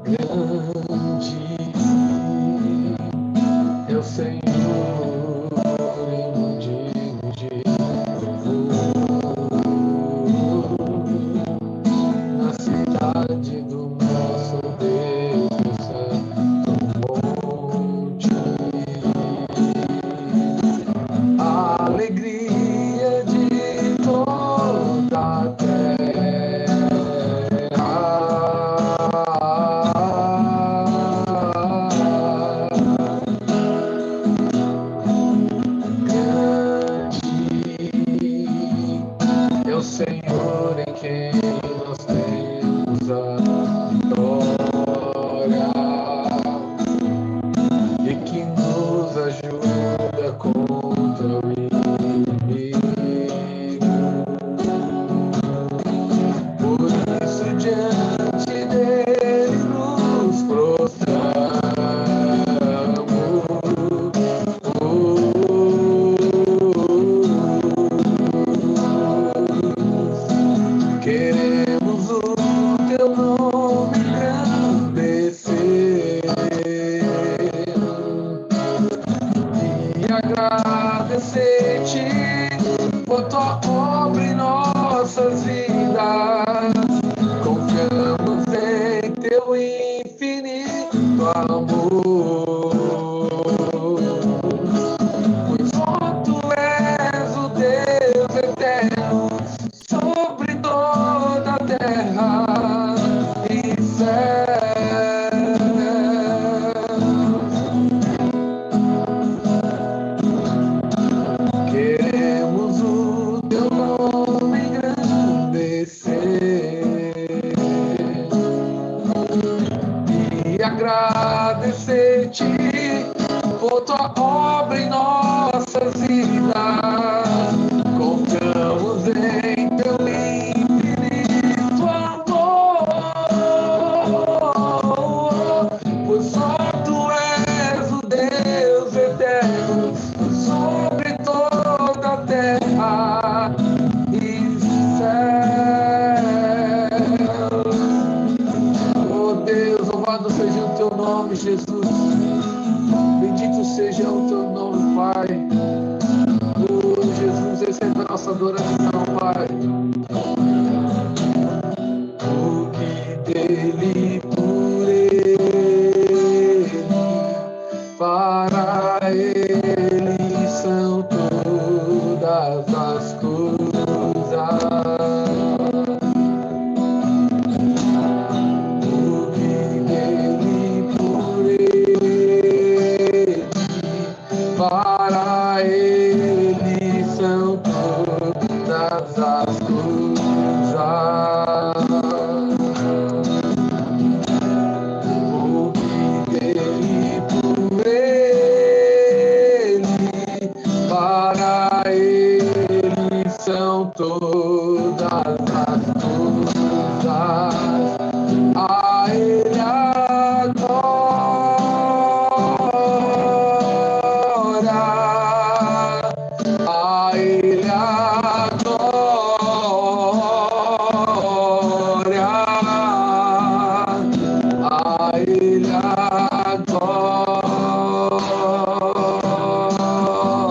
Grande é o Senhor e não digno de louvor. Na cidade do nosso Deus, no santo monte, a alegria de toda a é o Senhor em quem nós temos a vitória e que nos ajuda contra o inimigo. Por isso, diante dele nos prostramos. Queremos o teu nome engrandecer e agradecer-te por tua obra em nossas vidas. Confiamos em teu infinito amor, pois só tu és o Deus eterno sobre toda a terra e céus. Queremos o teu nome engrandecer e agradecer-te por tua obra em nossas vidas. Confiamos em teu infinito amor, pois só tu és o Deus eterno sobre toda a terra e céus. Oh Deus, louvado seja o teu nome, Jesus. Bendito seja o teu nome, Pai. Oh Jesus, receba a nossa adoração, Pai. Porque dele, por ele, para ele são todas as coisas. Porque dele, por ele, para ele são todas as coisas. Porque dele, por ele, para ele são todas as coisas. A ele a glória, a ele a glória, a ele a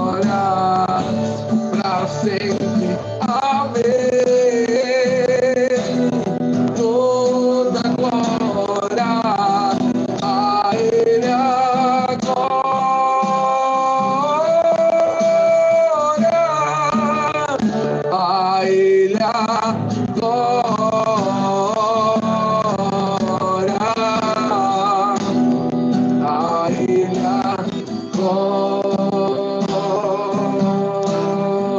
glória, para sempre. Amém. Toda glória a ele a glória, a ele a glória, a ele a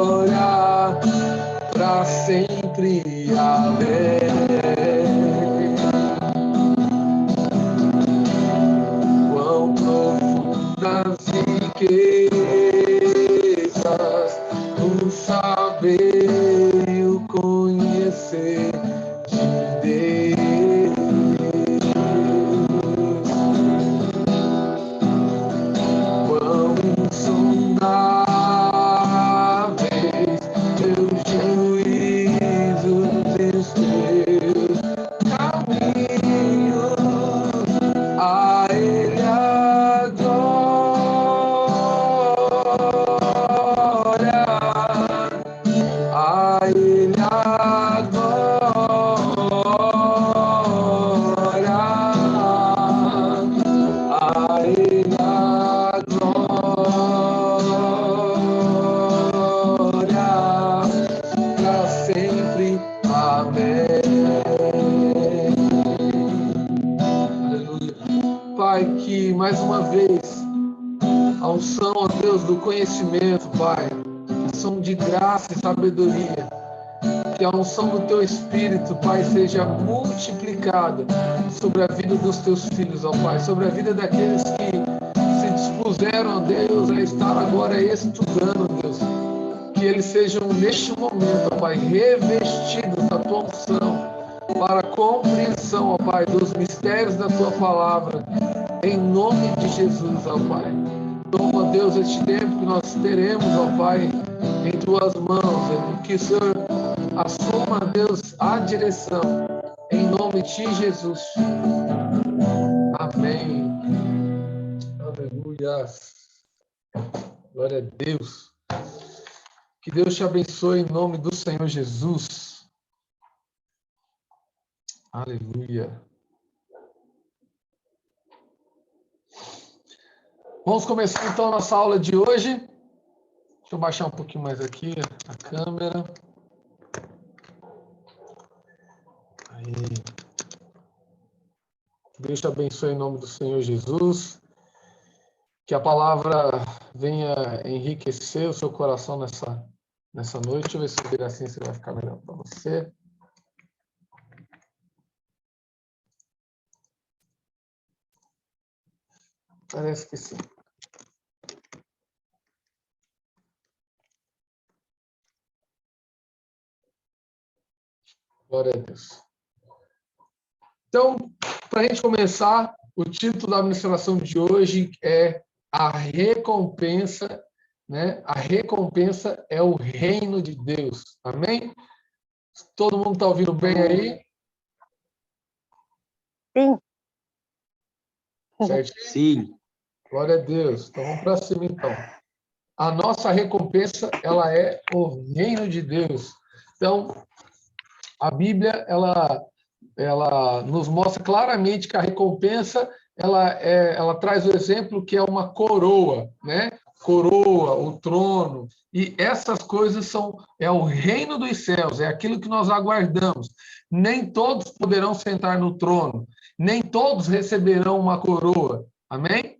glória, para sempre. Amém. Quão profundas riquezas o saber e o conhecer de Deus. Quão insondáveis teus juízos, os teus caminhos. mais uma vez, a unção, ó Deus, do conhecimento, Pai, a unção de graça e sabedoria, que a unção do Teu Espírito, Pai, seja multiplicada sobre a vida dos Teus filhos, ó Pai, sobre a vida daqueles que se dispuseram, ó Deus, a estar agora estudando, Deus, que eles sejam, neste momento, ó Pai, revestidos da Tua unção, para a compreensão, ó Pai, dos mistérios da Tua palavra, em nome de Jesus, ó Pai. Toma, Deus, este tempo que nós teremos, ó Pai, em Tuas mãos, que o Senhor assuma, Deus, a direção, em nome de Jesus. Amém. Aleluia. Glória a Deus. Que Deus te abençoe em nome do Senhor Jesus. Aleluia. Vamos começar então a nossa aula de hoje. Deixa eu baixar um pouquinho mais aqui a câmera. Aí. Deus te abençoe em nome do Senhor Jesus. Que a palavra venha enriquecer o seu coração nessa noite. Deixa eu ver se eu virar assim, se vai ficar melhor para você. Parece que sim. Glória a Deus. Então, para a gente começar, o título da ministração de hoje é A Recompensa, né? A recompensa é o reino de Deus. Amém? Todo mundo está ouvindo bem aí? Sim. Certo? Sim. Glória a Deus. Então, vamos para cima, então. A nossa recompensa, ela é o reino de Deus. Então, a Bíblia, ela nos mostra claramente que a recompensa, ela traz o exemplo que é uma coroa, né? Coroa, o trono, e essas coisas é o reino dos céus, é aquilo que nós aguardamos. Nem todos poderão sentar no trono, nem todos receberão uma coroa. Amém?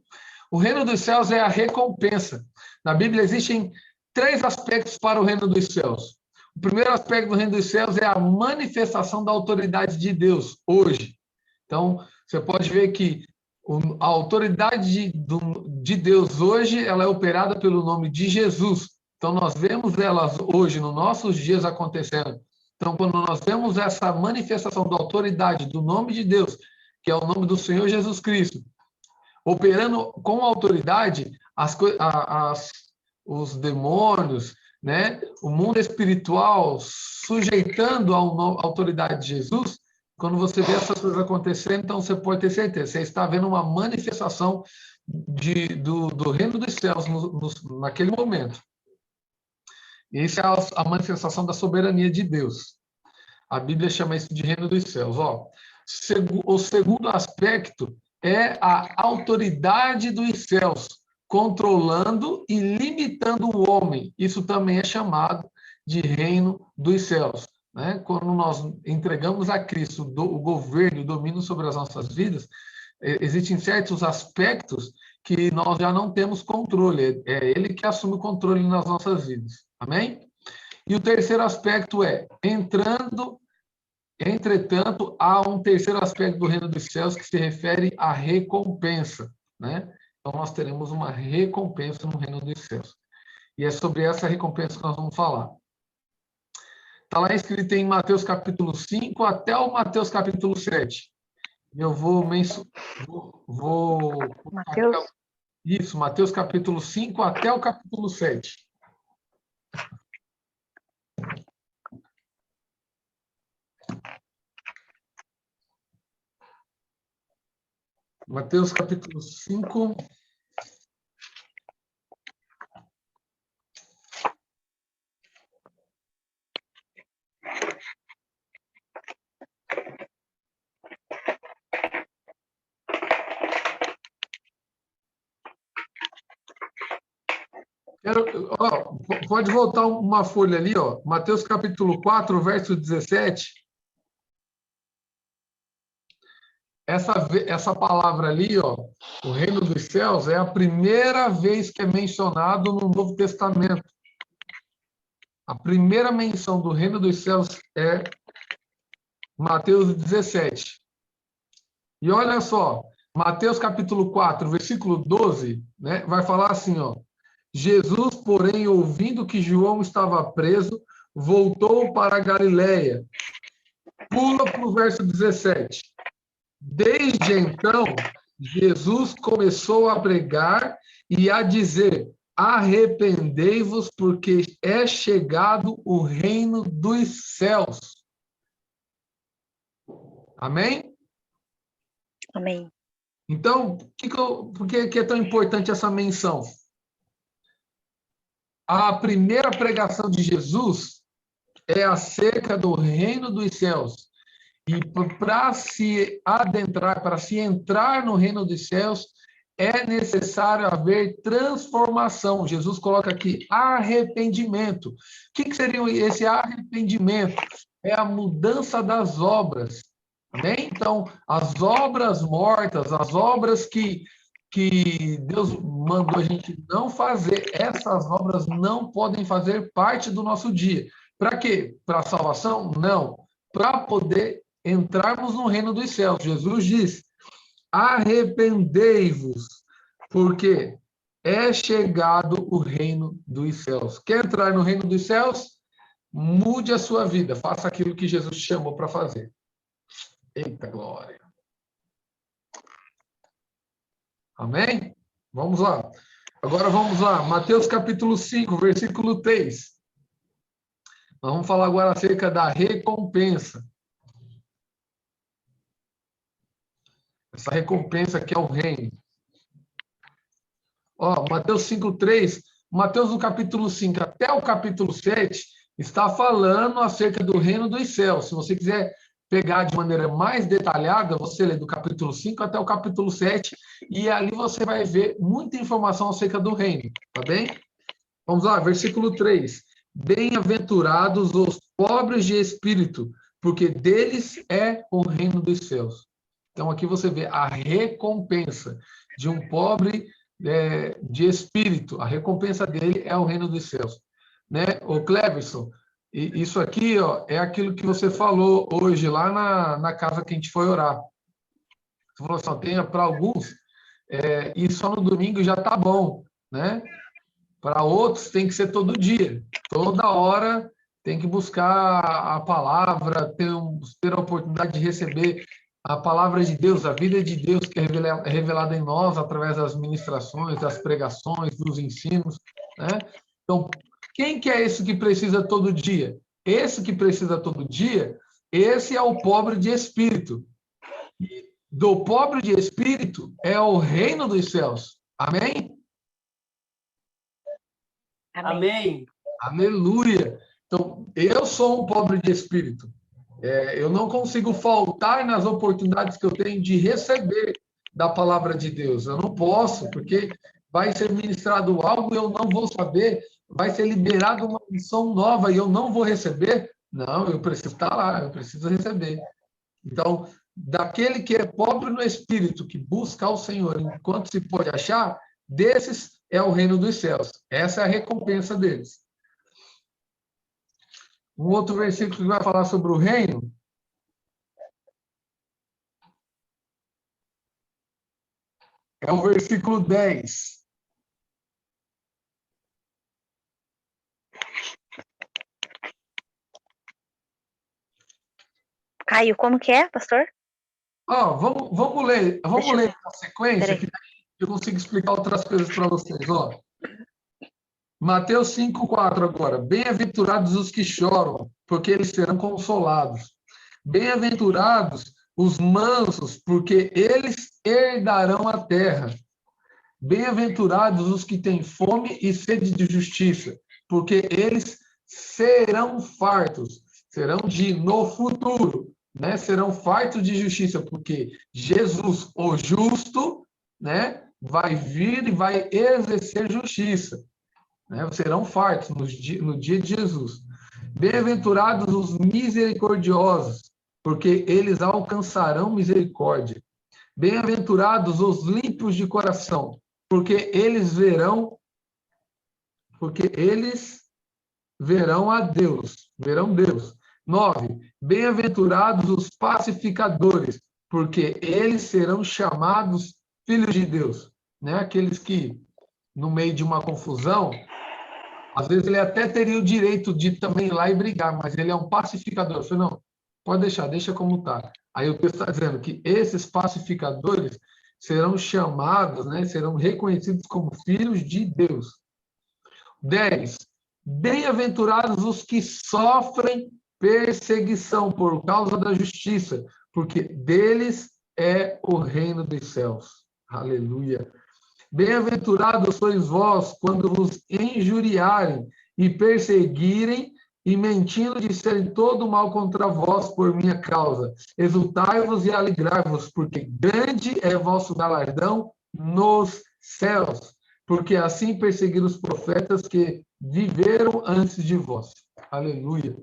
O reino dos céus é a recompensa. Na Bíblia existem 3 aspectos para o reino dos céus. O primeiro aspecto do reino dos céus é a manifestação da autoridade de Deus hoje. Então, você pode ver que a autoridade de Deus hoje, ela é operada pelo nome de Jesus. Então, nós vemos elas hoje, nos nossos dias, acontecendo. Então, quando nós vemos essa manifestação da autoridade do nome de Deus, que é o nome do Senhor Jesus Cristo, operando com autoridade, os demônios, né? O mundo espiritual sujeitando à autoridade de Jesus, quando você vê essas coisas acontecendo, então você pode ter certeza, você está vendo uma manifestação do reino dos céus naquele momento. Essa é a manifestação da soberania de Deus. A Bíblia chama isso de reino dos céus. Ó, o segundo aspecto é a autoridade dos céus, controlando e limitando o homem. Isso também é chamado de reino dos céus. Né? Quando nós entregamos a Cristo o governo e o domínio sobre as nossas vidas, existem certos aspectos que nós já não temos controle. É Ele que assume o controle nas nossas vidas. Amém? E o terceiro aspecto é, entretanto, há um terceiro aspecto do reino dos céus que se refere à recompensa, né? Então, nós teremos uma recompensa no reino dos céus. E é sobre essa recompensa que nós vamos falar. Está lá escrito em Mateus capítulo 5 até o Mateus capítulo 7. Eu vou Mateus? Isso, Mateus capítulo 5 até o capítulo 7. Mateus capítulo 5. Pode voltar uma folha ali, ó. Mateus capítulo 4, verso 17. essa palavra ali, ó, o reino dos céus, é a primeira vez que é mencionado no Novo Testamento. A primeira menção do reino dos céus é Mateus 17. E olha só, Mateus capítulo 4, versículo 12, né, vai falar assim, ó: Jesus, porém, ouvindo que João estava preso, voltou para a Galiléia. Pula para o verso 17. Desde então, Jesus começou a pregar e a dizer: arrependei-vos, porque é chegado o reino dos céus. Amém? Amém. Então, por que é tão importante essa menção? A primeira pregação de Jesus é acerca do reino dos céus. E para se adentrar, para se entrar no reino dos céus, é necessário haver transformação. Jesus coloca aqui arrependimento. O que seria esse arrependimento? É a mudança das obras. Amém? Então, as obras mortas, as obras que Deus mandou a gente não fazer, essas obras não podem fazer parte do nosso dia. Para quê? Para a salvação? Não. Para poder entrarmos no reino dos céus. Jesus diz: arrependei-vos, porque é chegado o reino dos céus. Quer entrar no reino dos céus? Mude a sua vida, faça aquilo que Jesus te chamou para fazer. Eita glória! Amém? Vamos lá. Agora vamos lá, Mateus capítulo 5, versículo 3. Vamos falar agora acerca da recompensa. Essa recompensa que é o reino. Ó, Mateus 5:3, Mateus no capítulo 5 até o capítulo 7, está falando acerca do reino dos céus. Se você quiser pegar de maneira mais detalhada, você lê do capítulo 5 até o capítulo 7, e ali você vai ver muita informação acerca do reino, tá bem? Vamos lá, versículo 3. Bem-aventurados os pobres de espírito, porque deles é o reino dos céus. Então, aqui você vê a recompensa de um pobre de espírito. A recompensa dele é o reino dos céus. Né? O Cleverson, isso aqui, ó, é aquilo que você falou hoje lá na casa que a gente foi orar. Você falou assim, tenha para alguns, e só no domingo já está bom, né? Para outros tem que ser todo dia, toda hora tem que buscar a palavra, ter a oportunidade de receber a palavra de Deus, a vida de Deus que é revelada em nós através das ministrações, das pregações, dos ensinos, né? Então, quem que é esse que precisa todo dia? Esse que precisa todo dia, esse é o pobre de espírito. Do pobre de espírito é o reino dos céus. Amém? Amém. Aleluia! Então, eu sou um pobre de espírito. Eu não consigo faltar nas oportunidades que eu tenho de receber da palavra de Deus. Eu não posso, porque vai ser ministrado algo e eu não vou saber, vai ser liberada uma missão nova e eu não vou receber. Não, eu preciso estar lá, eu preciso receber. Então, daquele que é pobre no espírito, que busca ao Senhor enquanto se pode achar, desses é o reino dos céus. Essa é a recompensa deles. Um outro versículo que vai falar sobre o reino é o versículo 10. Caio, como que é, pastor? Vamos ler na sequência, Peraí. que eu consigo explicar outras coisas para vocês. Ó. Mateus 5:4 agora. Bem-aventurados os que choram, porque eles serão consolados. Bem-aventurados os mansos, porque eles herdarão a terra. Bem-aventurados os que têm fome e sede de justiça, porque eles serão fartos, no futuro, né? Serão fartos de justiça, porque Jesus, o justo, né, vai vir e vai exercer justiça, né? Serão fartos no dia de Jesus. Bem-aventurados os misericordiosos, porque eles alcançarão misericórdia. Bem-aventurados os limpos de coração, porque eles verão a Deus, verão Deus. 9. Bem-aventurados os pacificadores, porque eles serão chamados filhos de Deus. Né? Aqueles que, no meio de uma confusão, às vezes ele até teria o direito de também ir lá e brigar, mas ele é um pacificador. Eu falei, não, pode deixar, deixa como está. Aí o texto está dizendo que esses pacificadores serão chamados, né, serão reconhecidos como filhos de Deus. 10. Bem-aventurados os que sofrem perseguição por causa da justiça, porque deles é o reino dos céus. Aleluia. Bem-aventurados sois vós quando vos injuriarem e perseguirem e mentindo disserem todo mal contra vós por minha causa. Exultai-vos e alegrai-vos, porque grande é vosso galardão nos céus, porque assim perseguiram os profetas que viveram antes de vós. Aleluia.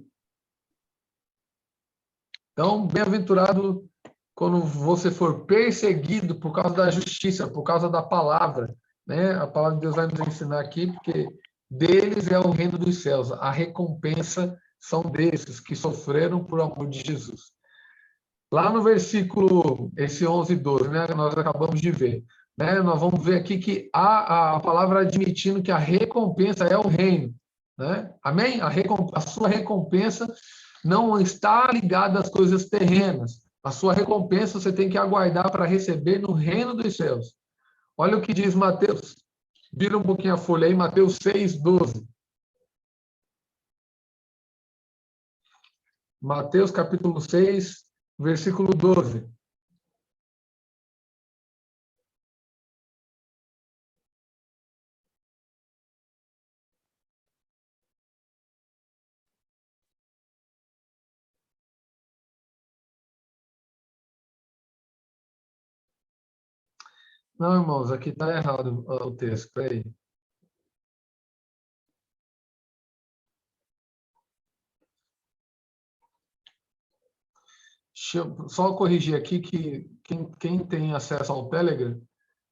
Então, bem-aventurado quando você for perseguido por causa da justiça, por causa da palavra, né? A palavra de Deus vai nos ensinar aqui, porque deles é o reino dos céus. A recompensa são desses que sofreram por amor de Jesus. Lá no versículo, esse 11 e 12, né? Nós acabamos de ver. Né? Nós vamos ver aqui que a palavra admitindo que a recompensa é o reino. Né? Amém? A sua recompensa não está ligada às coisas terrenas. A sua recompensa você tem que aguardar para receber no reino dos céus. Olha o que diz Mateus. Vira um pouquinho a folha aí, Mateus 6, 12. Mateus capítulo 6, versículo 12. Não, irmãos, aqui está errado o texto. Peraí. Deixa eu só corrigir aqui que quem tem acesso ao Telegram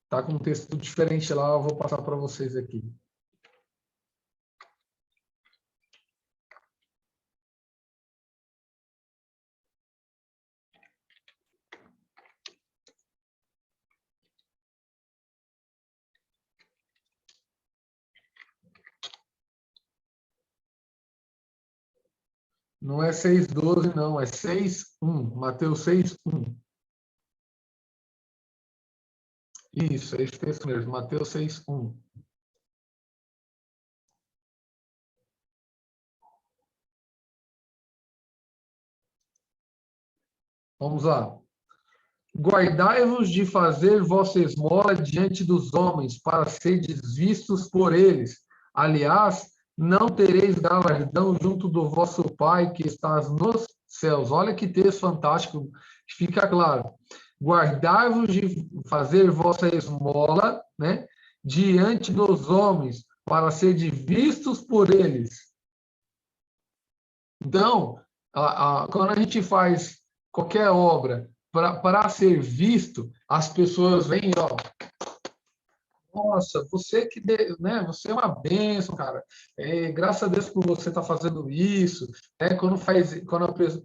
está com um texto diferente lá, eu vou passar para vocês aqui. Não é 6,12, não, é 6,1. Mateus 6,1. Isso, é esse texto mesmo, Mateus 6,1. Vamos lá. Guardai-vos de fazer vossa esmola diante dos homens, para serdes vistos por eles. Aliás, não tereis galardão junto do vosso Pai que estás nos céus. Olha que texto fantástico, fica claro. Guardai-vos de fazer vossa esmola, né, diante dos homens, para serdes vistos por eles. Então, quando a gente faz qualquer obra para ser visto, as pessoas vêm, ó, nossa, você que, né, você é uma bênção, cara. Graças a Deus por você estar fazendo isso. Né?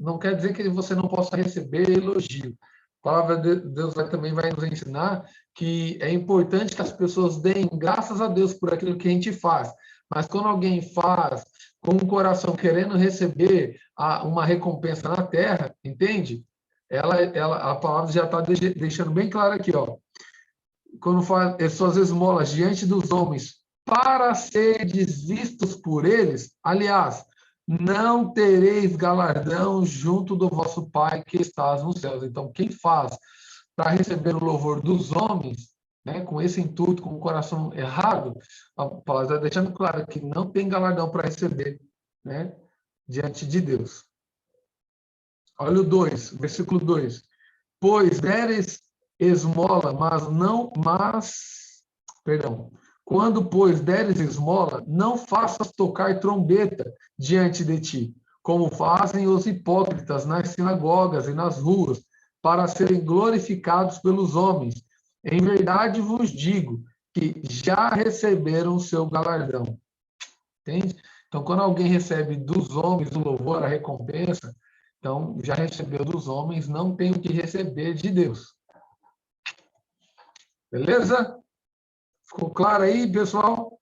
Não quer dizer que você não possa receber elogio. A palavra de Deus também vai nos ensinar que é importante que as pessoas deem graças a Deus por aquilo que a gente faz. Mas quando alguém faz com o coração querendo receber uma recompensa na terra, entende? A palavra já está deixando bem claro aqui, ó. Quando faz suas esmolas diante dos homens, para serdes vistos por eles, aliás, não tereis galardão junto do vosso Pai que estás nos céus. Então, quem faz para receber o louvor dos homens, né, com esse intuito, com o coração errado, a palavra está deixando claro que não tem galardão para receber, né, diante de Deus. Olha o 2, versículo 2. Pois deres esmola, quando, pois, deres esmola, não faças tocar trombeta diante de ti, como fazem os hipócritas nas sinagogas e nas ruas, para serem glorificados pelos homens. Em verdade vos digo que já receberam o seu galardão. Entende? Então, quando alguém recebe dos homens o louvor, a recompensa, então já recebeu dos homens, não tem o que receber de Deus. Beleza? Ficou claro aí, pessoal?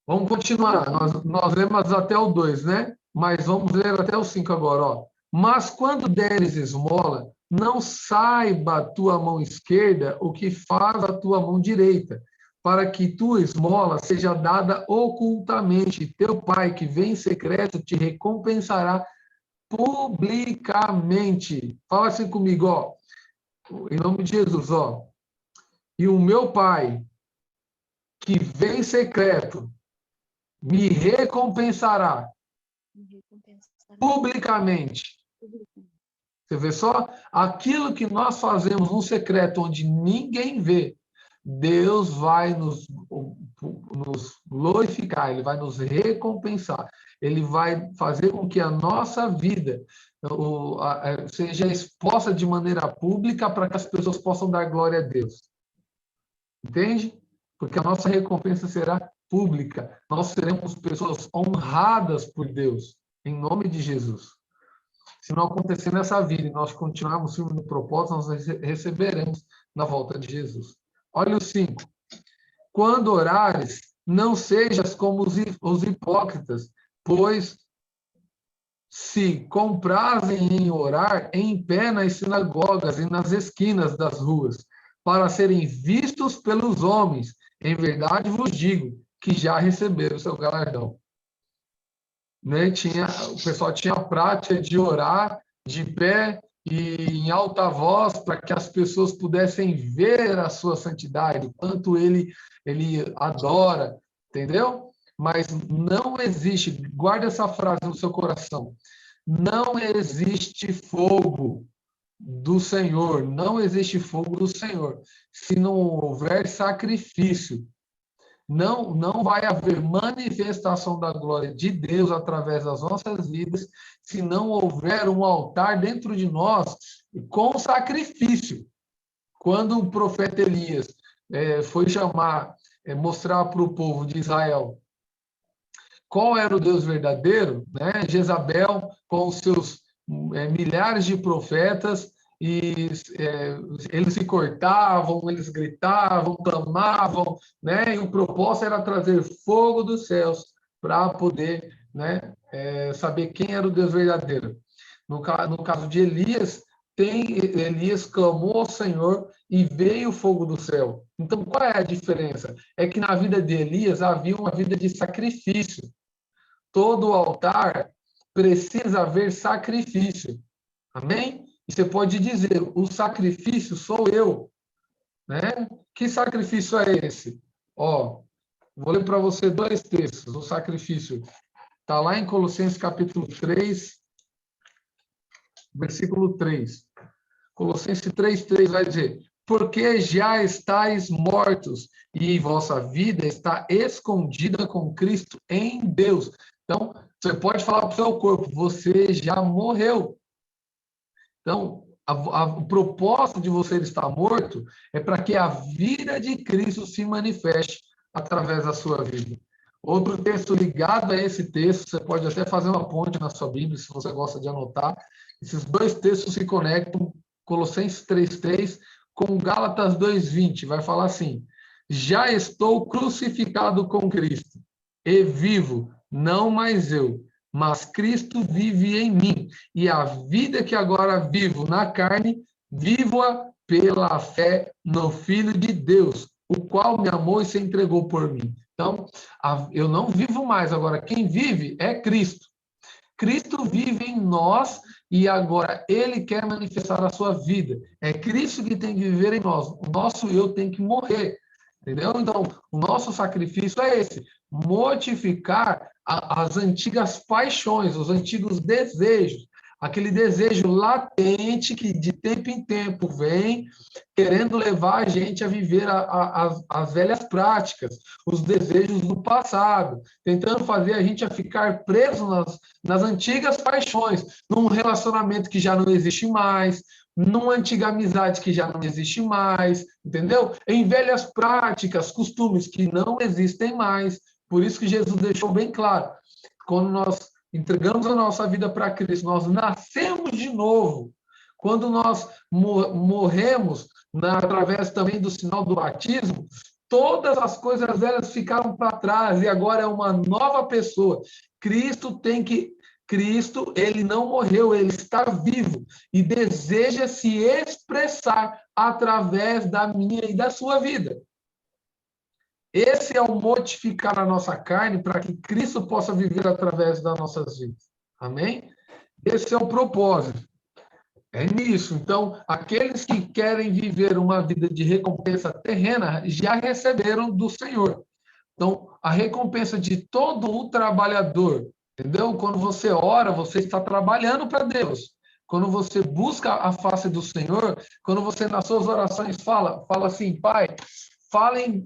Vamos continuar. Nós lemos até o 2, né? Mas vamos ler até o 5 agora. Ó. Mas quando deres esmola, não saiba a tua mão esquerda o que faz a tua mão direita, para que tua esmola seja dada ocultamente. Teu pai, que vem em secreto, te recompensará publicamente. Fala assim comigo, ó. Em nome de Jesus, ó. E o meu pai, que vem em secreto, me recompensará publicamente. Você vê só? Aquilo que nós fazemos no secreto, onde ninguém vê, Deus vai nos glorificar, Ele vai nos recompensar, Ele vai fazer com que a nossa vida seja exposta de maneira pública para que as pessoas possam dar glória a Deus. Entende? Porque a nossa recompensa será pública. Nós seremos pessoas honradas por Deus, em nome de Jesus. Se não acontecer nessa vida e nós continuarmos firmes no propósito, nós receberemos na volta de Jesus. Olha o 5. Quando orares, não sejas como os hipócritas, pois se comprazem em orar em pé nas sinagogas e nas esquinas das ruas, para serem vistos pelos homens, em verdade vos digo que já receberam o seu galardão. Né? O pessoal tinha a prática de orar de pé e em alta voz para que as pessoas pudessem ver a sua santidade, o quanto ele adora, entendeu? Mas não existe, guarda essa frase no seu coração, não existe fogo do Senhor, não existe fogo do Senhor, se não houver sacrifício. Não vai haver manifestação da glória de Deus através das nossas vidas se não houver um altar dentro de nós com sacrifício. Quando o profeta Elias foi mostrar para o povo de Israel qual era o Deus verdadeiro, né? Jezabel com os seus milhares de profetas, e eles se cortavam, eles gritavam, clamavam, né? E o propósito era trazer fogo dos céus para poder, né, saber quem era o Deus verdadeiro. No caso de Elias, Elias clamou ao Senhor e veio o fogo do céu. Então, qual é a diferença? É que na vida de Elias havia uma vida de sacrifício. Todo altar precisa haver sacrifício. Amém? E você pode dizer, o sacrifício sou eu. Né? Que sacrifício é esse? Ó, vou ler para você 2 textos. O sacrifício está lá em Colossenses capítulo 3, versículo 3. Colossenses 3:3 vai dizer, porque já estáis mortos e vossa vida está escondida com Cristo em Deus. Então, você pode falar para o seu corpo, você já morreu. Então, o propósito de você estar morto é para que a vida de Cristo se manifeste através da sua vida. Outro texto ligado a esse texto, você pode até fazer uma ponte na sua Bíblia, se você gosta de anotar. Esses 2 textos se conectam, Colossenses 3:3 com Gálatas 2:20. Vai falar assim, já estou crucificado com Cristo, e vivo, não mais eu, mas Cristo vive em mim, e a vida que agora vivo na carne, vivo-a pela fé no Filho de Deus, o qual me amou e se entregou por mim. Então, eu não vivo mais, agora quem vive é Cristo. Cristo vive em nós e agora Ele quer manifestar a sua vida. É Cristo que tem que viver em nós. O nosso eu tem que morrer. Entendeu? Então, o nosso sacrifício é esse, mortificar as antigas paixões, os antigos desejos, aquele desejo latente que de tempo em tempo vem querendo levar a gente a viver as velhas práticas, os desejos do passado, tentando fazer a gente a ficar preso nas antigas paixões, num relacionamento que já não existe mais, numa antiga amizade que já não existe mais, entendeu? Em velhas práticas, costumes que não existem mais. Por isso que Jesus deixou bem claro, quando nós entregamos a nossa vida para Cristo, nós nascemos de novo. Quando nós morremos, através também do sinal do batismo, todas as coisas velhas ficaram para trás e agora é uma nova pessoa. Cristo, ele não morreu, ele está vivo e deseja se expressar através da minha e da sua vida. Esse é o mortificar a nossa carne para que Cristo possa viver através das nossas vidas. Amém? Esse é o propósito. É nisso. Então, aqueles que querem viver uma vida de recompensa terrena já receberam do Senhor. Então, a recompensa de todo o trabalhador, entendeu? Quando você ora, você está trabalhando para Deus. Quando você busca a face do Senhor, quando você nas suas orações fala assim, Pai,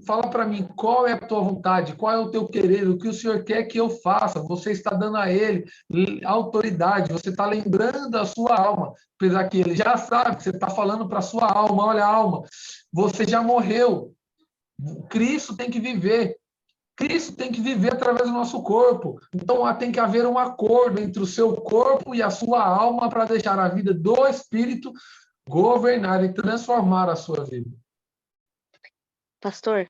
fala para mim qual é a tua vontade, qual é o teu querer, o que o Senhor quer que eu faça. Você está dando a Ele autoridade, você está lembrando a sua alma, apesar que Ele já sabe que você está falando para a sua alma, olha alma, você já morreu, Cristo tem que viver. Cristo tem que viver através do nosso corpo. Então, tem que haver um acordo entre o seu corpo e a sua alma para deixar a vida do Espírito governar e transformar a sua vida. Pastor?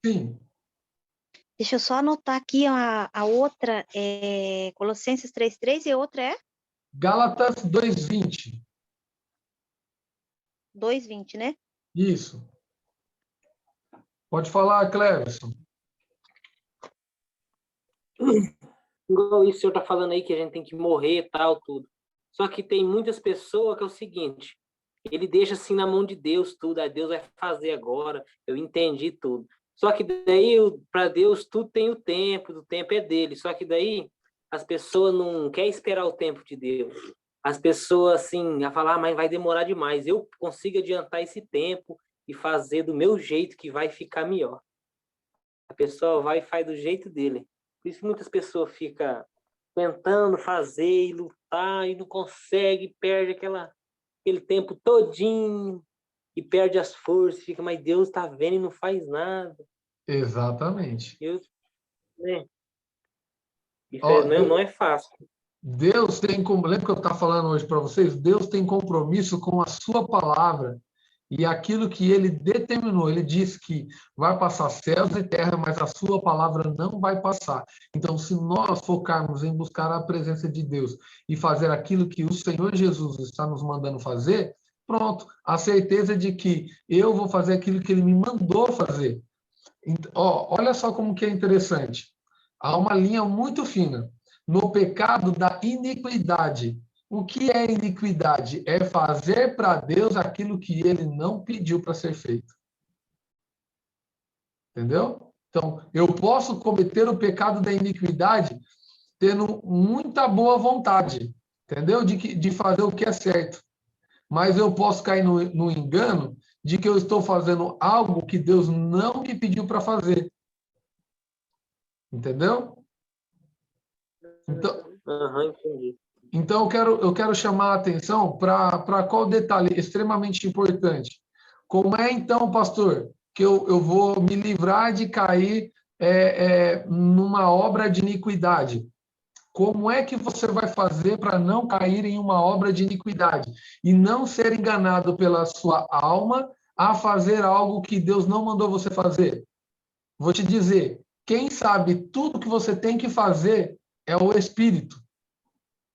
Sim. Deixa eu só anotar aqui a outra, Colossenses 3:3 e a outra é? Gálatas 2:20. 2:20, né? Isso. Pode falar, Cleverson. Igual isso o senhor está falando aí, que a gente tem que morrer e tal, tudo. Só que tem muitas pessoas que é o seguinte, ele deixa assim na mão de Deus tudo, aí Deus vai fazer agora, eu entendi tudo. Só que daí, para Deus, tudo tem o tempo é dele. Só que daí, as pessoas não querem esperar o tempo de Deus. As pessoas, assim, a falar, mas vai demorar demais. Eu consigo adiantar esse tempo e fazer do meu jeito que vai ficar melhor. A pessoa vai e faz do jeito dele. Por isso que muitas pessoas ficam tentando fazer e lutar e não consegue, perde aquele tempo todinho e perde as forças, fica, mas Deus está vendo e não faz nada. Exatamente. Não é fácil. Deus tem, lembra que eu estava falando hoje para vocês? Deus tem compromisso com a sua palavra e aquilo que ele determinou. Ele disse que vai passar céus e terra, mas a sua palavra não vai passar. Então, se nós focarmos em buscar a presença de Deus e fazer aquilo que o Senhor Jesus está nos mandando fazer, pronto, a certeza de que eu vou fazer aquilo que ele me mandou fazer. Olha só como que é interessante. Há uma linha muito fina. No pecado da iniquidade. O que é iniquidade? É fazer para Deus aquilo que ele não pediu para ser feito. Entendeu? Então, eu posso cometer o pecado da iniquidade tendo muita boa vontade, entendeu? De fazer o que é certo. Mas eu posso cair no engano de que eu estou fazendo algo que Deus não me pediu para fazer. Entendeu? Então, eu quero chamar a atenção para qual detalhe extremamente importante. Como é, então, pastor, que eu vou me livrar de cair numa obra de iniquidade? Como é que você vai fazer para não cair em uma obra de iniquidade e não ser enganado pela sua alma a fazer algo que Deus não mandou você fazer? Vou te dizer, quem sabe tudo que você tem que fazer é o Espírito.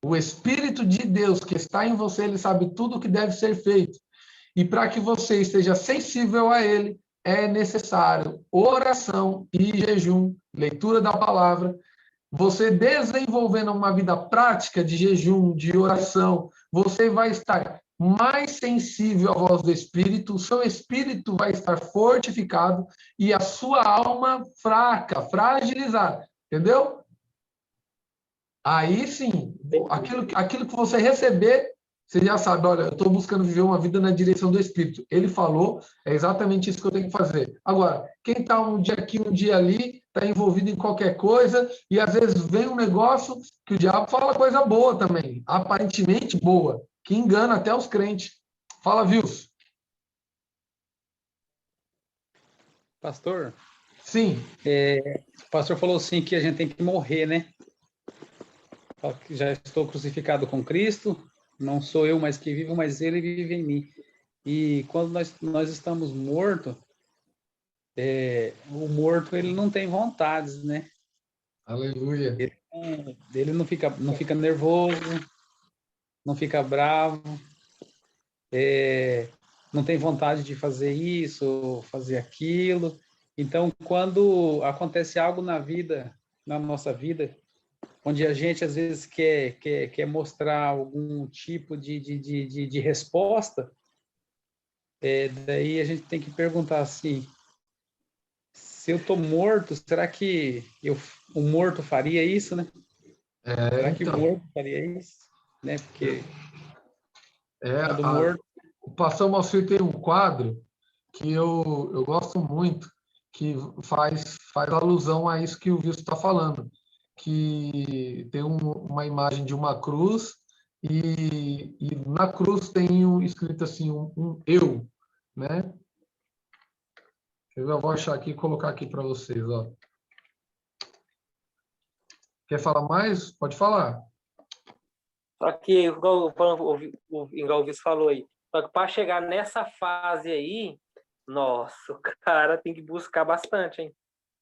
O Espírito de Deus que está em você, ele sabe tudo o que deve ser feito. E para que você esteja sensível a ele, é necessário oração e jejum, leitura da palavra. Você desenvolvendo uma vida prática de jejum, de oração, você vai estar mais sensível à voz do Espírito, o seu espírito vai estar fortificado e a sua alma fraca, fragilizada. Entendeu? Aí sim, aquilo que você receber, você já sabe, olha, eu estou buscando viver uma vida na direção do Espírito. Ele falou, é exatamente isso que eu tenho que fazer. Agora, quem está um dia aqui, um dia ali, está envolvido em qualquer coisa, e às vezes vem um negócio que o diabo fala coisa boa também, aparentemente boa, que engana até os crentes. Fala, Vils. Pastor, Sim. o pastor falou assim que a gente tem que morrer, né? Fala que já estou crucificado com Cristo, não sou eu mais que vivo, mas ele vive em mim. E quando nós estamos mortos, o morto ele não tem vontades, né? Aleluia. Ele não fica nervoso, não fica bravo, não tem vontade de fazer isso, fazer aquilo. Então, quando acontece algo na nossa vida, onde a gente às vezes quer mostrar algum tipo de resposta, daí a gente tem que perguntar assim: se eu estou morto, será que o morto faria isso, né? Será que o Então, morto faria isso? Né? Porque quando a, morto. o pastor Malcir tem um quadro que eu gosto muito, que faz alusão a isso que o Wilson está falando, que tem uma imagem de uma cruz e na cruz tem escrito assim, um eu, né? Eu vou achar aqui e colocar aqui para vocês, ó. Quer falar mais? Pode falar. Só que, igual o Viz falou aí, só que para chegar nessa fase aí, nossa, o cara tem que buscar bastante, hein?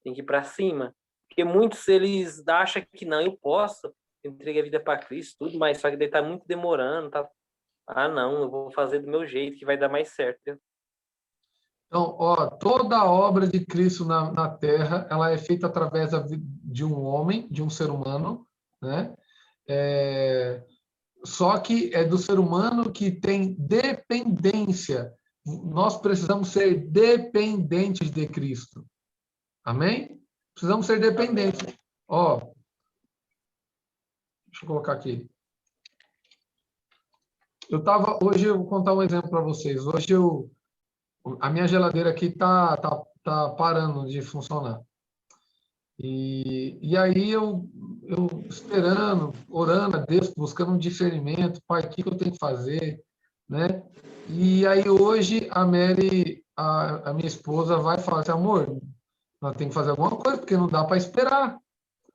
Tem que ir para cima. Porque muitos, eles acham que não, eu posso, eu entreguei a vida para Cristo, tudo, mas só que daí tá muito demorando, tá? Ah, não, eu vou fazer do meu jeito, que vai dar mais certo, viu? Então, ó, toda a obra de Cristo na Terra, ela é feita através de um homem, de um ser humano, né? Só que é do ser humano que tem dependência. Nós precisamos ser dependentes de Cristo. Amém? Precisamos ser dependentes. Ó, deixa eu colocar aqui. Hoje eu vou contar um exemplo para vocês. A minha geladeira aqui tá parando de funcionar. E aí eu esperando, orando a Deus, buscando um discernimento, pai, o que eu tenho que fazer, né? E aí hoje a Mary, a minha esposa, vai falar assim, amor, nós temos que fazer alguma coisa, porque não dá para esperar.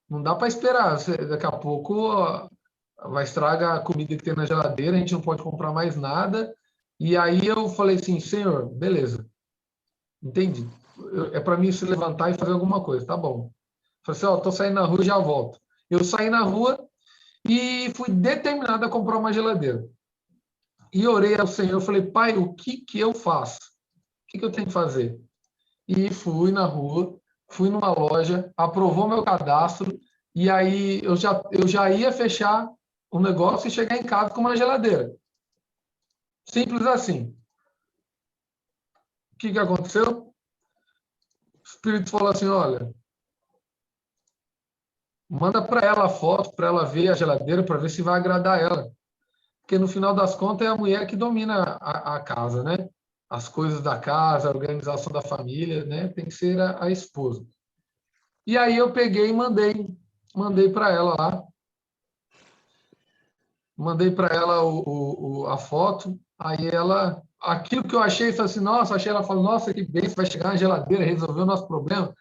Não dá para esperar. Daqui a pouco ó, vai estragar a comida que tem na geladeira, a gente não pode comprar mais nada. E aí eu falei assim, Senhor, beleza, entendi. É para mim se levantar e fazer alguma coisa, tá bom. Falei assim, ó, tô saindo na rua e já volto. Eu saí na rua e fui determinado a comprar uma geladeira. E orei ao Senhor, falei, pai, o que que eu faço? O que que eu tenho que fazer? E fui na rua, fui numa loja, aprovou meu cadastro, e aí eu já ia fechar o negócio e chegar em casa com uma geladeira. Simples assim. O que que aconteceu? O Espírito falou assim, olha, manda para ela a foto, para ela ver a geladeira, para ver se vai agradar ela. Porque no final das contas é a mulher que domina a casa, né? As coisas da casa, a organização da família, né? Tem que ser a esposa. E aí eu peguei e mandei para ela lá. Mandei para ela a foto. Aí ela, aquilo que eu achei, falei assim, nossa, achei, ela falou, nossa, que bem, vai chegar na geladeira, resolveu o nosso problema.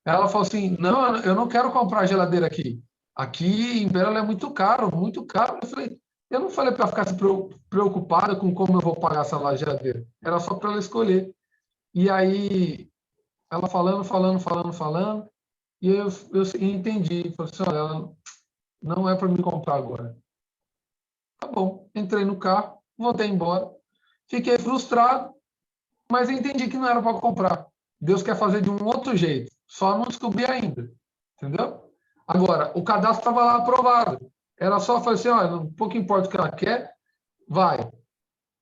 Ela falou assim, não, eu não quero comprar geladeira aqui. Aqui em Pérola é muito caro, muito caro. Eu não falei para ficar se preocupada com como eu vou pagar essa geladeira. Era só para ela escolher. E aí, ela falando, e eu entendi. Falei assim, olha, não é para me comprar agora. Tá bom. Entrei no carro, voltei embora. Fiquei frustrado, mas entendi que não era para comprar. Deus quer fazer de um outro jeito. Só não descobri ainda. Entendeu? Agora, o cadastro estava lá aprovado. Era só falar assim, olha, um pouco importa o que ela quer, vai.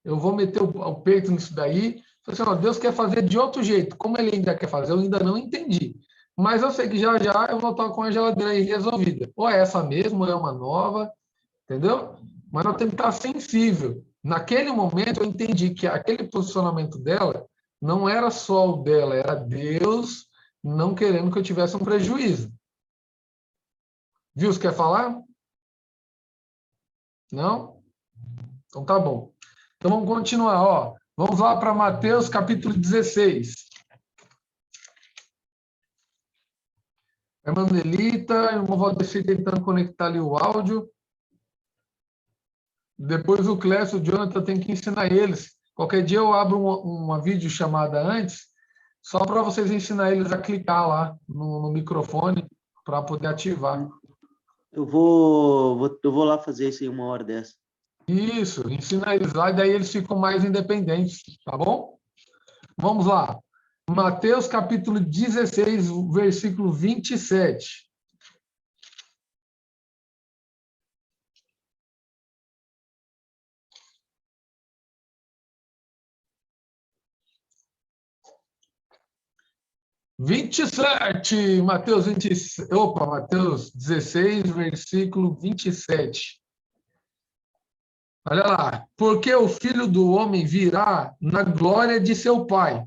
Eu vou meter o peito nisso daí. Falei assim, ó, Deus quer fazer de outro jeito. Como ele ainda quer fazer, eu ainda não entendi. mas eu sei que já já eu vou estar com a geladeira aí resolvida. Ou é essa mesmo, ou é uma nova, entendeu? Mas eu tenho que estar sensível. Naquele momento eu entendi que aquele posicionamento dela não era só o dela, era Deus não querendo que eu tivesse um prejuízo. Viu? Você quer falar? Não? Então tá bom. Então vamos continuar, ó. Vamos lá para Mateus capítulo 16. A irmã Nelita, eu vou descer tentando conectar ali o áudio. Depois o Clécio, o Jonathan tem que ensinar eles. Qualquer dia eu abro uma videochamada antes, só para vocês ensinar eles a clicar lá no microfone para poder ativar. Eu vou lá fazer isso em uma hora dessa. Isso, ensina eles lá e daí eles ficam mais independentes, tá bom? Vamos lá. Mateus capítulo 16, versículo 27. Mateus 16, versículo 27. Olha lá. Porque o Filho do Homem virá na glória de seu Pai.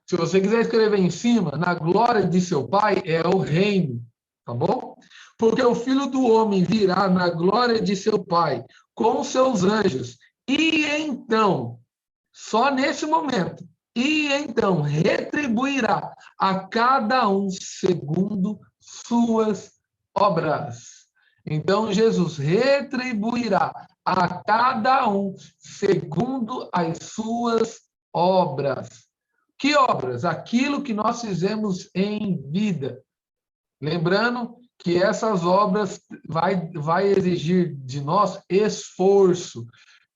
Se você quiser escrever em cima, na glória de seu Pai é o reino, tá bom? Porque o Filho do Homem virá na glória de seu Pai com seus anjos. E então, só nesse momento, e então retribuirá a cada um segundo suas obras. Então Jesus retribuirá a cada um segundo as suas obras. Que obras? Aquilo que nós fizemos em vida. Lembrando que essas obras vai exigir de nós esforço.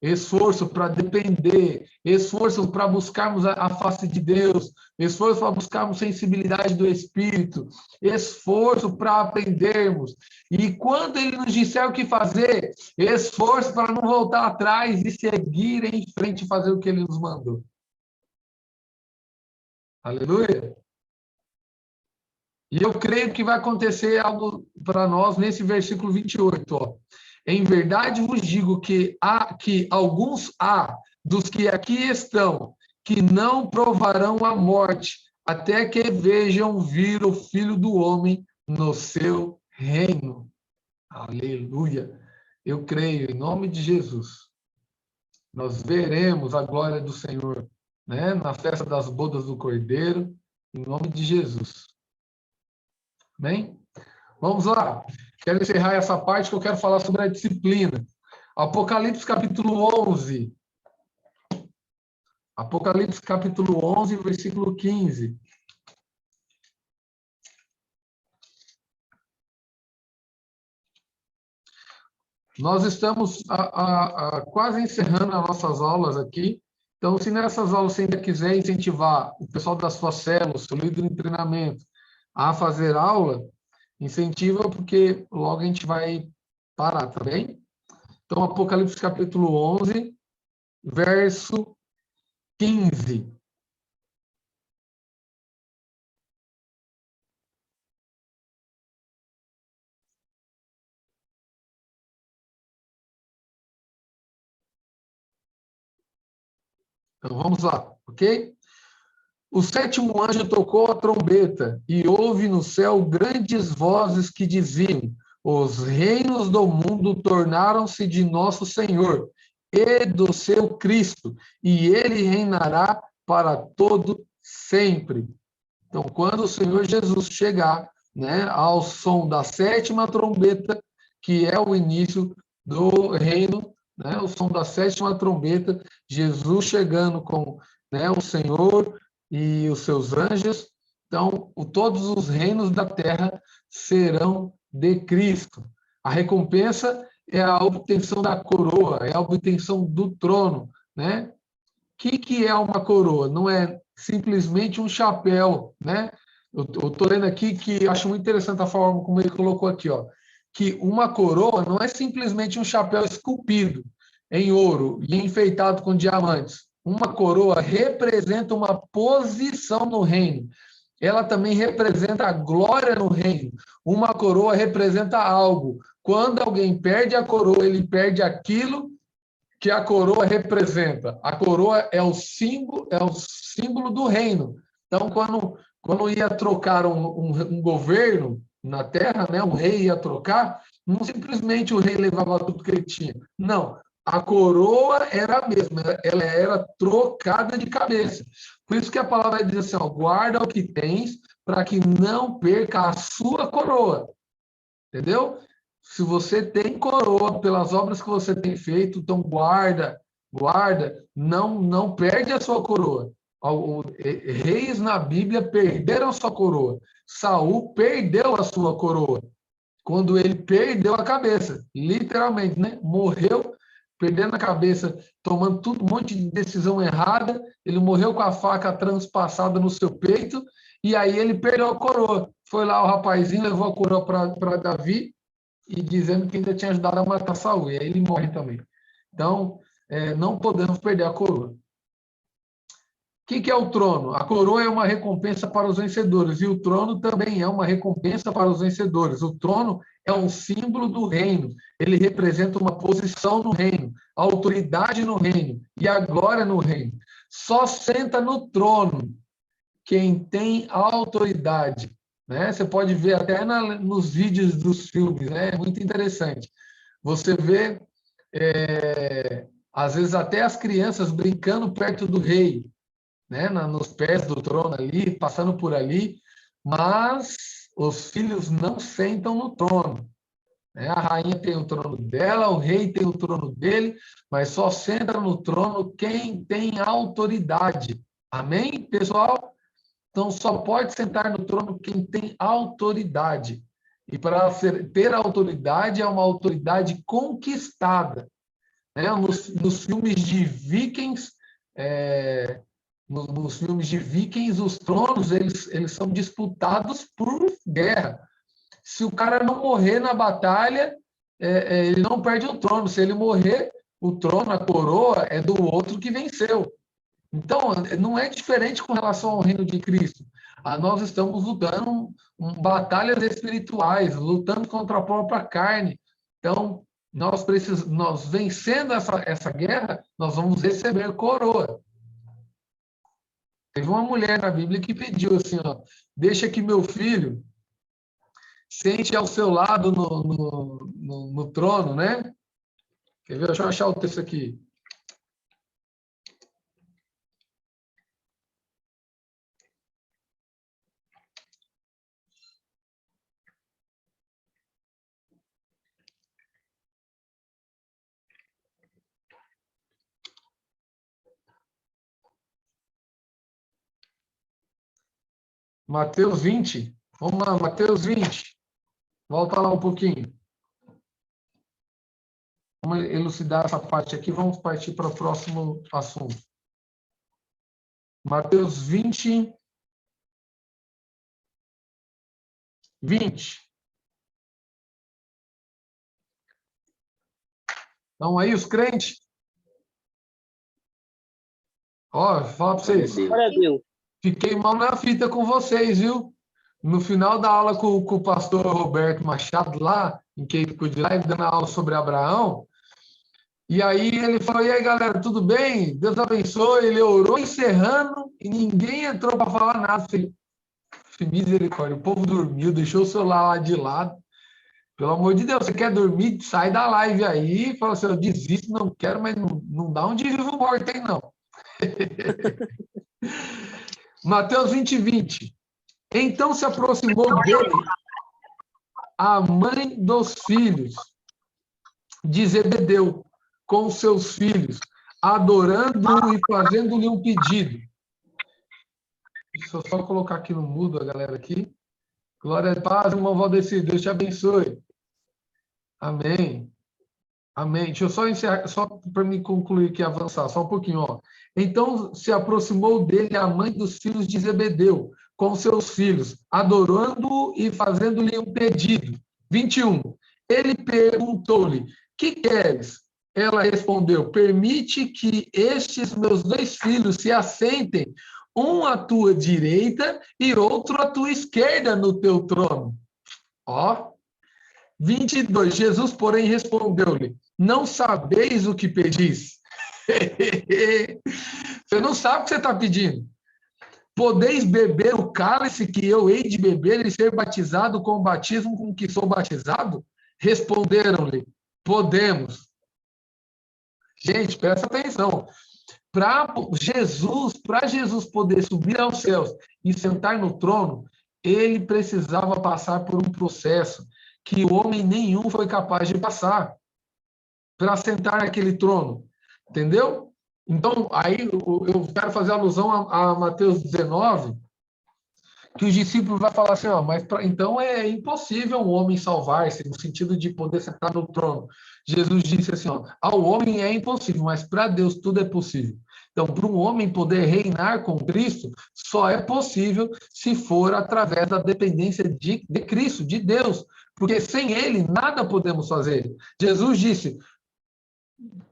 Esforço para depender, esforço para buscarmos a face de Deus, esforço para buscarmos sensibilidade do Espírito, esforço para aprendermos. E quando Ele nos disser o que fazer, esforço para não voltar atrás e seguir em frente e fazer o que Ele nos mandou. Aleluia! E eu creio que vai acontecer algo para nós nesse versículo 28, ó. Em verdade vos digo que alguns dos que aqui estão, que não provarão a morte, até que vejam vir o Filho do Homem no seu reino. Aleluia! Eu creio, em nome de Jesus. Nós veremos a glória do Senhor, né? Na festa das bodas do Cordeiro, em nome de Jesus. Amém? Vamos lá. Quero encerrar essa parte que eu quero falar sobre a disciplina. Apocalipse capítulo 11. Apocalipse capítulo 11, versículo 15. Nós estamos quase encerrando as nossas aulas aqui. Então, se nessas aulas você ainda quiser incentivar o pessoal das suas células, seu líder em treinamento, a fazer aula, incentiva, porque logo a gente vai parar, tá bem? Então, Apocalipse capítulo 11, verso 15. Então, vamos lá, ok? O sétimo anjo tocou a trombeta, e houve no céu grandes vozes que diziam: os reinos do mundo tornaram-se de nosso Senhor e do seu Cristo, e ele reinará para todo sempre. Então, quando o Senhor Jesus chegar, né, ao som da sétima trombeta, que é o início do reino, né, o som da sétima trombeta, Jesus chegando com, né, o Senhor e os seus anjos, então todos os reinos da terra serão de Cristo. A recompensa é a obtenção da coroa, é a obtenção do trono, né? O que é uma coroa? Não é simplesmente um chapéu, né? Eu estou lendo aqui que acho muito interessante a forma como ele colocou aqui, ó, que uma coroa não é simplesmente um chapéu esculpido em ouro e enfeitado com diamantes. Uma coroa representa uma posição no reino. ela também representa a glória no reino. Uma coroa representa algo. Quando alguém perde a coroa, ele perde aquilo que a coroa representa. A coroa é o símbolo do reino. Então, quando ia trocar um governo na terra, né, um rei ia trocar, não simplesmente o rei levava tudo que ele tinha. Não, a coroa era a mesma, ela era trocada de cabeça. Por isso que a palavra diz assim, ó, guarda o que tens para que não perca a sua coroa. Entendeu? Se você tem coroa pelas obras que você tem feito, então guarda, não perde a sua coroa. Reis na Bíblia perderam a sua coroa. Saul perdeu a sua coroa quando ele perdeu a cabeça, literalmente, né? Morreu perdendo a cabeça, tomando um monte de decisão errada. Ele morreu com a faca transpassada no seu peito e aí ele perdeu a coroa. Foi lá o rapazinho, levou a coroa para Davi e dizendo que ainda tinha ajudado a matar Saul. E aí ele morre também. Então, não podemos perder a coroa. O que é o trono? A coroa é uma recompensa para os vencedores, e o trono também é uma recompensa para os vencedores. O trono é um símbolo do reino, ele representa uma posição no reino, a autoridade no reino e a glória no reino. Só senta no trono quem tem autoridade. Né? Você pode ver até nos vídeos dos filmes, né? É muito interessante. Você vê, às vezes, até as crianças brincando perto do rei, né, nos pés do trono ali, passando por ali, mas os filhos não sentam no trono. Né? A rainha tem o trono dela, o rei tem o trono dele, mas só senta no trono quem tem autoridade. Amém, pessoal? Então, só pode sentar no trono quem tem autoridade. E para ter autoridade, é uma autoridade conquistada. Né? Nos filmes de Vikings, nos filmes de Vikings, os tronos eles são disputados por guerra. Se o cara não morrer na batalha, ele não perde o trono. Se ele morrer, o trono, a coroa, é do outro que venceu. Então, não é diferente com relação ao reino de Cristo. Nós estamos lutando batalhas espirituais, lutando contra a própria carne. Então, nós vencendo essa guerra, nós vamos receber coroa. Teve uma mulher na Bíblia que pediu assim, ó, deixa que meu filho sente ao seu lado no trono, né? Quer ver? Deixa eu achar o texto aqui. Mateus 20. Vamos lá, Mateus 20. Volta lá um pouquinho. Vamos elucidar essa parte aqui. Vamos partir para o próximo assunto. Mateus 20. 20. Então, aí os crentes. Ó, vou falar para vocês. Glória a Deus. Fiquei mal na fita com vocês, viu? No final da aula com o pastor Roberto Machado, lá em Cape Cod Live, dando aula sobre Abraão. E aí ele falou, e aí, galera, tudo bem? Deus abençoe. Ele orou encerrando e ninguém entrou para falar nada. Falei, misericórdia, o povo dormiu, deixou o celular lá de lado. Pelo amor de Deus, você quer dormir? Sai da live aí. Fala assim, eu desisto, não quero, mas não dá um de vivo morto, hein, não. Mateus 20, 20. Então se aproximou dele a mãe dos filhos de Zebedeu, com seus filhos, adorando-o e fazendo-lhe um pedido. Deixa eu só colocar aqui no mudo a galera aqui. Glória a paz, irmão Valdecir, Deus te abençoe. Amém. Amém. Deixa eu só encerrar, só para me concluir aqui, avançar, só um pouquinho. Ó. Então se aproximou dele a mãe dos filhos de Zebedeu, com seus filhos, adorando-o e fazendo-lhe um pedido. 21. Ele perguntou-lhe, que queres? Ela respondeu, permite que estes meus 2 filhos se assentem um à tua direita e outro à tua esquerda no teu trono. Ó, 22. Jesus, porém, respondeu-lhe: não sabeis o que pedis. Você não sabe o que você está pedindo. Podeis beber o cálice que eu hei de beber e ser batizado com o batismo com que sou batizado? Responderam-lhe: podemos. Gente, presta atenção. Para Jesus poder subir aos céus e sentar no trono, ele precisava passar por um processo que homem nenhum foi capaz de passar para sentar naquele trono. Entendeu? Então, aí eu quero fazer alusão a Mateus 19, que os discípulos vão falar assim, ó, mas então é impossível um homem salvar-se, no sentido de poder sentar no trono. Jesus disse assim, ó, ao homem é impossível, mas para Deus tudo é possível. Então, para um homem poder reinar com Cristo, só é possível se for através da dependência de Cristo, de Deus, porque sem Ele nada podemos fazer. Jesus disse,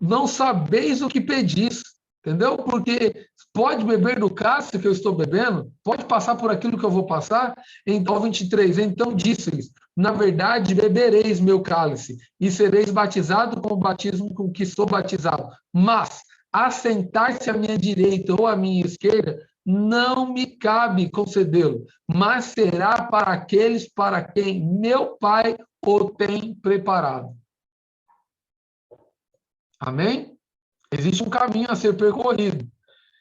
não sabeis o que pedis, entendeu? Porque pode beber do cálice que eu estou bebendo, pode passar por aquilo que eu vou passar. Então, 23, então disse-lhes, na verdade, bebereis meu cálice e sereis batizado com o batismo com que sou batizado. Mas, assentar-se à minha direita ou à minha esquerda, não me cabe concedê-lo, mas será para aqueles para quem meu Pai o tem preparado. Amém? Existe um caminho a ser percorrido.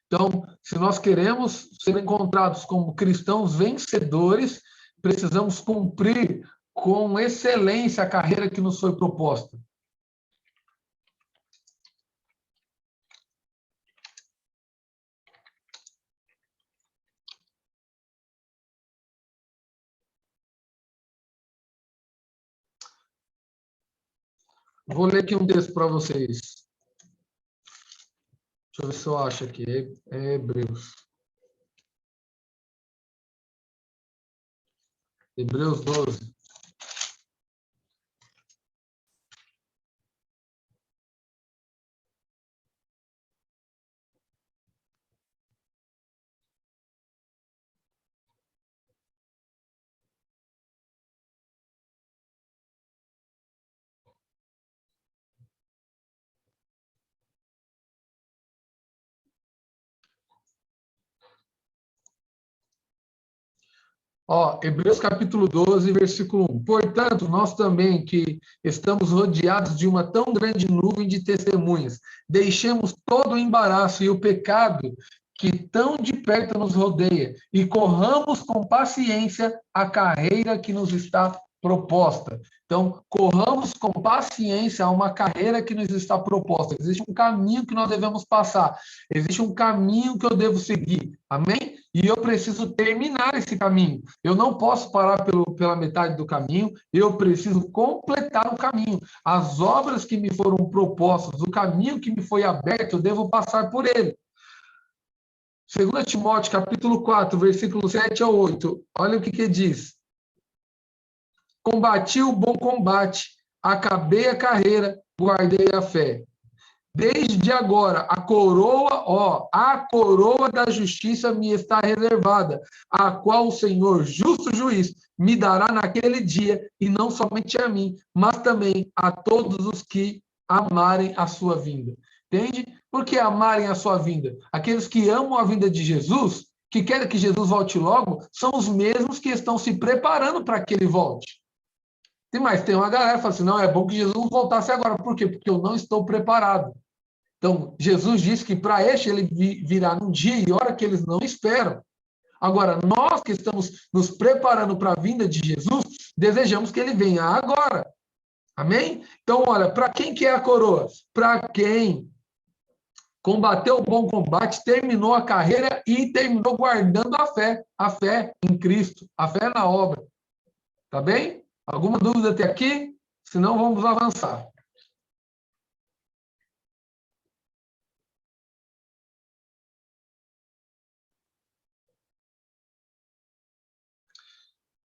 Então, se nós queremos ser encontrados como cristãos vencedores, precisamos cumprir com excelência a carreira que nos foi proposta. Vou ler aqui um texto para vocês. Deixa eu ver se eu acho aqui. É Hebreus. Hebreus 12. Ó, Hebreus capítulo 12, versículo 1. Portanto, nós também, que estamos rodeados de uma tão grande nuvem de testemunhas, deixemos todo o embaraço e o pecado que tão de perto nos rodeia e corramos com paciência a carreira que nos está proposta. Então, corramos com paciência a uma carreira que nos está proposta. Existe um caminho que nós devemos passar. Existe um caminho que eu devo seguir. Amém? E eu preciso terminar esse caminho. Eu não posso parar pela metade do caminho, eu preciso completar o caminho. As obras que me foram propostas, o caminho que me foi aberto, eu devo passar por ele. 2 Timóteo, capítulo 4, versículo 7 ao 8. Olha o que diz. Combati o bom combate, acabei a carreira, guardei a fé. Desde agora, a coroa da justiça me está reservada, a qual o Senhor, justo juiz, me dará naquele dia, e não somente a mim, mas também a todos os que amarem a sua vinda. Entende? Por que amarem a sua vinda? Aqueles que amam a vinda de Jesus, que querem que Jesus volte logo, são os mesmos que estão se preparando para que ele volte. Tem mais, tem uma galera que fala assim, não, é bom que Jesus voltasse agora. Por quê? Porque eu não estou preparado. Então, Jesus disse que para este ele virá num dia e hora que eles não esperam. Agora, nós que estamos nos preparando para a vinda de Jesus, desejamos que ele venha agora. Amém? Então, olha, para quem que é a coroa? Para quem combateu o bom combate, terminou a carreira e terminou guardando a fé em Cristo, a fé na obra. Tá bem? Alguma dúvida até aqui? Senão, vamos avançar.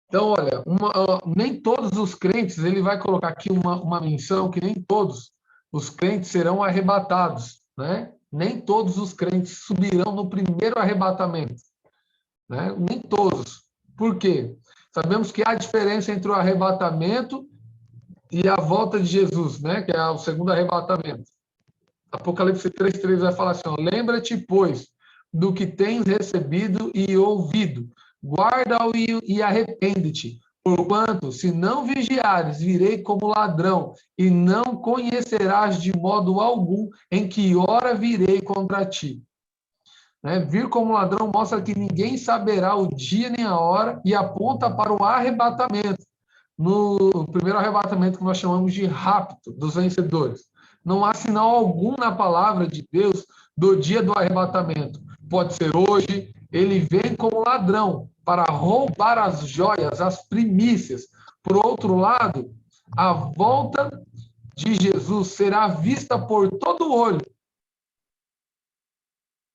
Então, olha, nem todos os crentes, ele vai colocar aqui uma menção que nem todos os crentes serão arrebatados, né? Nem todos os crentes subirão no primeiro arrebatamento, né? Nem todos. Por quê? Sabemos que há diferença entre o arrebatamento e a volta de Jesus, né? Que é o segundo arrebatamento. Apocalipse 3:3 vai falar assim, ó, lembra-te, pois, do que tens recebido e ouvido, guarda-o e arrepende-te, porquanto, se não vigiares, virei como ladrão, e não conhecerás de modo algum em que hora virei contra ti. Né? Vir como ladrão mostra que ninguém saberá o dia nem a hora e aponta para o arrebatamento. No primeiro arrebatamento que nós chamamos de rapto dos vencedores. Não há sinal algum na palavra de Deus do dia do arrebatamento. Pode ser hoje, ele vem como ladrão para roubar as joias, as primícias. Por outro lado, a volta de Jesus será vista por todo olho.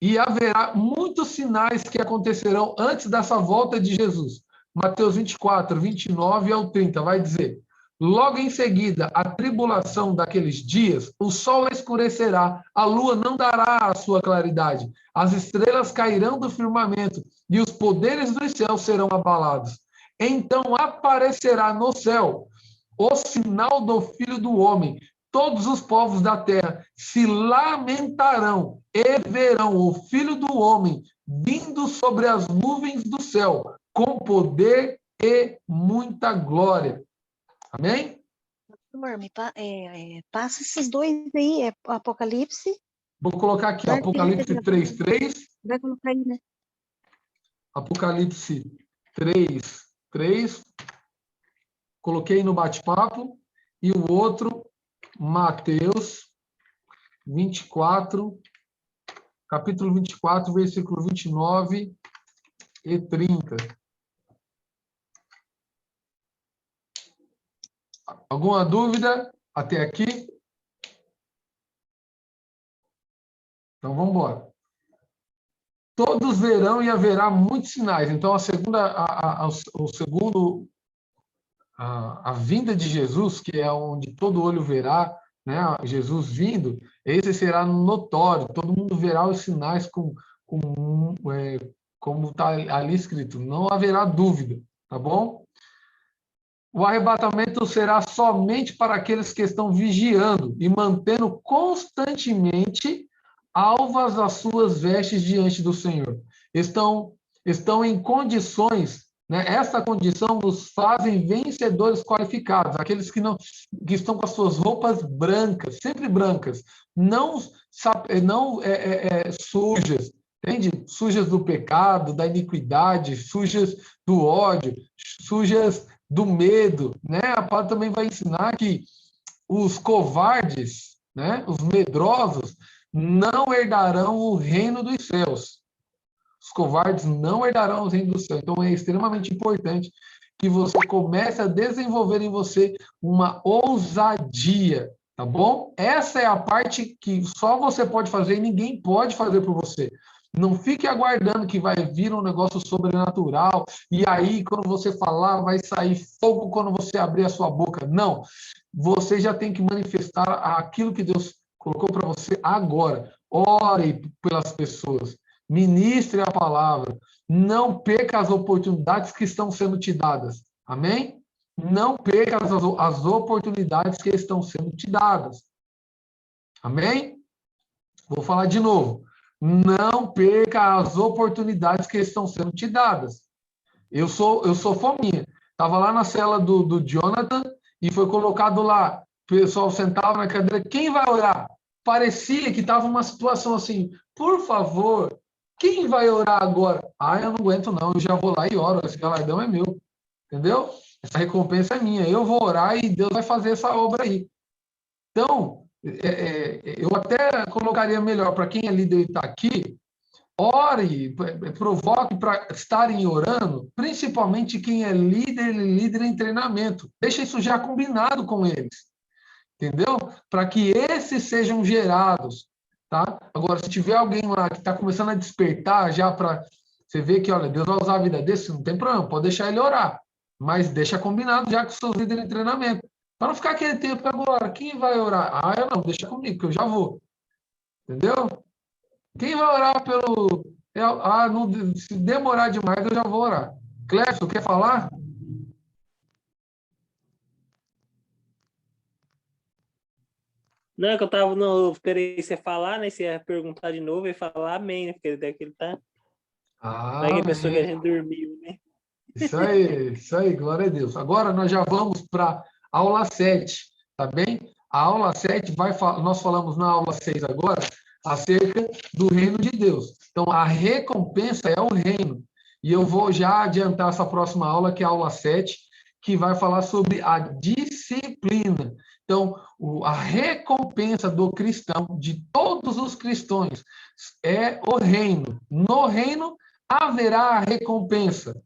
E haverá muitos sinais que acontecerão antes dessa volta de Jesus. Mateus 24, 29 ao 30 vai dizer: logo em seguida, a tribulação daqueles dias, o sol escurecerá, a lua não dará a sua claridade, as estrelas cairão do firmamento e os poderes dos céus serão abalados. Então aparecerá no céu o sinal do Filho do Homem. Todos os povos da terra se lamentarão e verão o Filho do Homem vindo sobre as nuvens do céu, com poder e muita glória. Amém? Passa esses dois aí, Apocalipse. Vou colocar aqui, Apocalipse 3:3. Vai colocar aí, né? Apocalipse 3:3. Coloquei no bate-papo. E o outro, Mateus 24, capítulo 24, versículo 29 e 30. Alguma dúvida até aqui? Então, vamos embora. Todos verão e haverá muitos sinais. Então, a vinda de Jesus, que é onde todo olho verá, né, Jesus vindo, esse será notório. Todo mundo verá os sinais como está ali escrito. Não haverá dúvida, tá bom? O arrebatamento será somente para aqueles que estão vigiando e mantendo constantemente alvas as suas vestes diante do Senhor. Estão em condições, né? Essa condição nos fazem vencedores qualificados, aqueles que estão com as suas roupas brancas, sempre brancas, não sujas, entende? Sujas do pecado, da iniquidade, sujas do ódio, sujas do medo, né? A palavra também vai ensinar que os covardes, né? Os medrosos, não herdarão o reino dos céus. Os covardes não herdarão o reino dos céus. Então, é extremamente importante que você comece a desenvolver em você uma ousadia, tá bom? Essa é a parte que só você pode fazer e ninguém pode fazer por você. Não fique aguardando que vai vir um negócio sobrenatural e aí, quando você falar, vai sair fogo quando você abrir a sua boca. Não. Você já tem que manifestar aquilo que Deus colocou para você agora. Ore pelas pessoas. Ministre a palavra. Não perca as oportunidades que estão sendo te dadas. Amém? Não perca as oportunidades que estão sendo te dadas. Amém? Vou falar de novo. Não perca as oportunidades que estão sendo te dadas. Eu sou fominha. Estava lá na cela do Jonathan e foi colocado lá. O pessoal sentava na cadeira. Quem vai orar? Parecia que estava uma situação assim. Por favor, quem vai orar agora? Ah, eu não aguento não. Eu já vou lá e oro. Esse galardão é meu. Entendeu? Essa recompensa é minha. Eu vou orar e Deus vai fazer essa obra aí. Então, eu até colocaria melhor para quem é líder e está aqui, ore, provoque para estarem orando, principalmente quem é líder em treinamento. Deixa isso já combinado com eles, entendeu? Para que esses sejam gerados, tá? Agora, se tiver alguém lá que está começando a despertar já para você ver que, olha, Deus vai usar a vida desse, não tem problema, pode deixar ele orar, mas deixa combinado já com os seus líderes em treinamento. Para não ficar aquele tempo agora, quem vai orar? Ah, eu não, deixa comigo, que eu já vou. Entendeu? Quem vai orar pelo... se demorar demais, eu já vou orar. Clécio, quer falar? Não, é que eu tava, não, eu esperei você falar, né? Você ia perguntar de novo e falar amém, né? Porque daquele tá. Vai que a pessoa que a Amém. gente dormiu, né? Isso aí, glória a Deus. Agora nós já vamos para a aula 7, tá bem? A aula 7 nós falamos na aula 6 agora acerca do reino de Deus. Então, a recompensa é o reino. E eu vou já adiantar essa próxima aula, que é a aula 7, que vai falar sobre a disciplina. Então, a recompensa do cristão, de todos os cristãos, é o reino. No reino haverá a recompensa.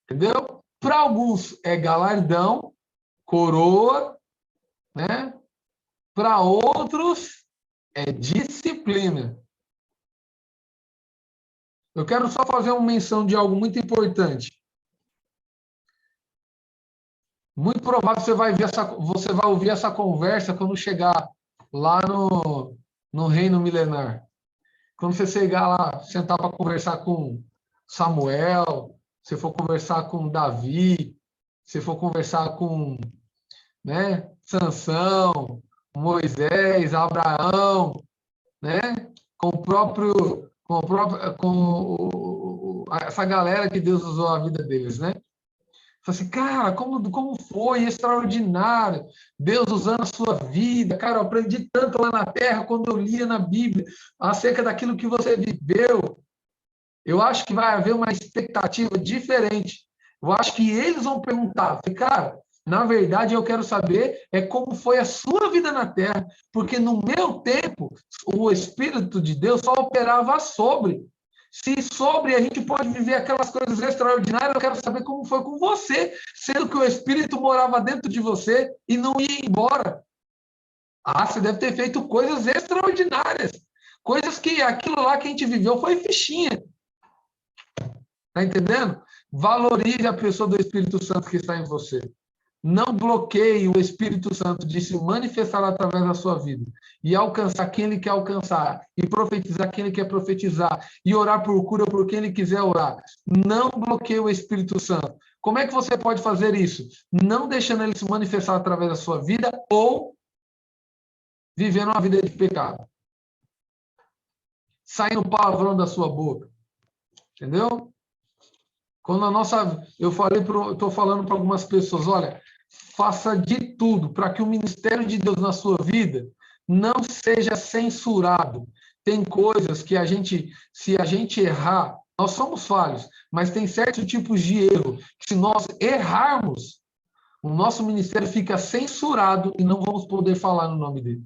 Entendeu? Para alguns é galardão, coroa, né? Para outros é disciplina. Eu quero só fazer uma menção de algo muito importante. Muito provável você vai ouvir essa conversa quando chegar lá no reino milenar. Quando você chegar lá, sentar para conversar com Samuel, se for conversar com Davi, se for conversar com, né, Sansão, Moisés, Abraão, né, essa galera que Deus usou a vida deles, né? Fala assim, cara, como foi extraordinário Deus usando a sua vida. Cara, eu aprendi tanto lá na terra quando eu lia na Bíblia acerca daquilo que você viveu. Eu acho que vai haver uma expectativa diferente. Eu acho que eles vão perguntar, cara, na verdade eu quero saber como foi a sua vida na terra, porque no meu tempo o Espírito de Deus só operava sobre. Se sobre a gente pode viver aquelas coisas extraordinárias, eu quero saber como foi com você, sendo que o Espírito morava dentro de você e não ia embora. Você deve ter feito coisas extraordinárias, coisas que aquilo lá que a gente viveu foi fichinha. Está entendendo? Valorize a pessoa do Espírito Santo que está em você. Não bloqueie o Espírito Santo de se manifestar através da sua vida e alcançar quem ele quer alcançar, e profetizar quem ele quer profetizar, e orar por cura por quem ele quiser orar. Não bloqueie o Espírito Santo. Como é que você pode fazer isso? Não deixando ele se manifestar através da sua vida ou vivendo uma vida de pecado. Saindo palavrão da sua boca. Entendeu? Quando estou falando para algumas pessoas, olha, faça de tudo para que o ministério de Deus na sua vida não seja censurado. Tem coisas que se a gente errar, nós somos falhos, mas tem certos tipos de erro que se nós errarmos, o nosso ministério fica censurado e não vamos poder falar no nome dele.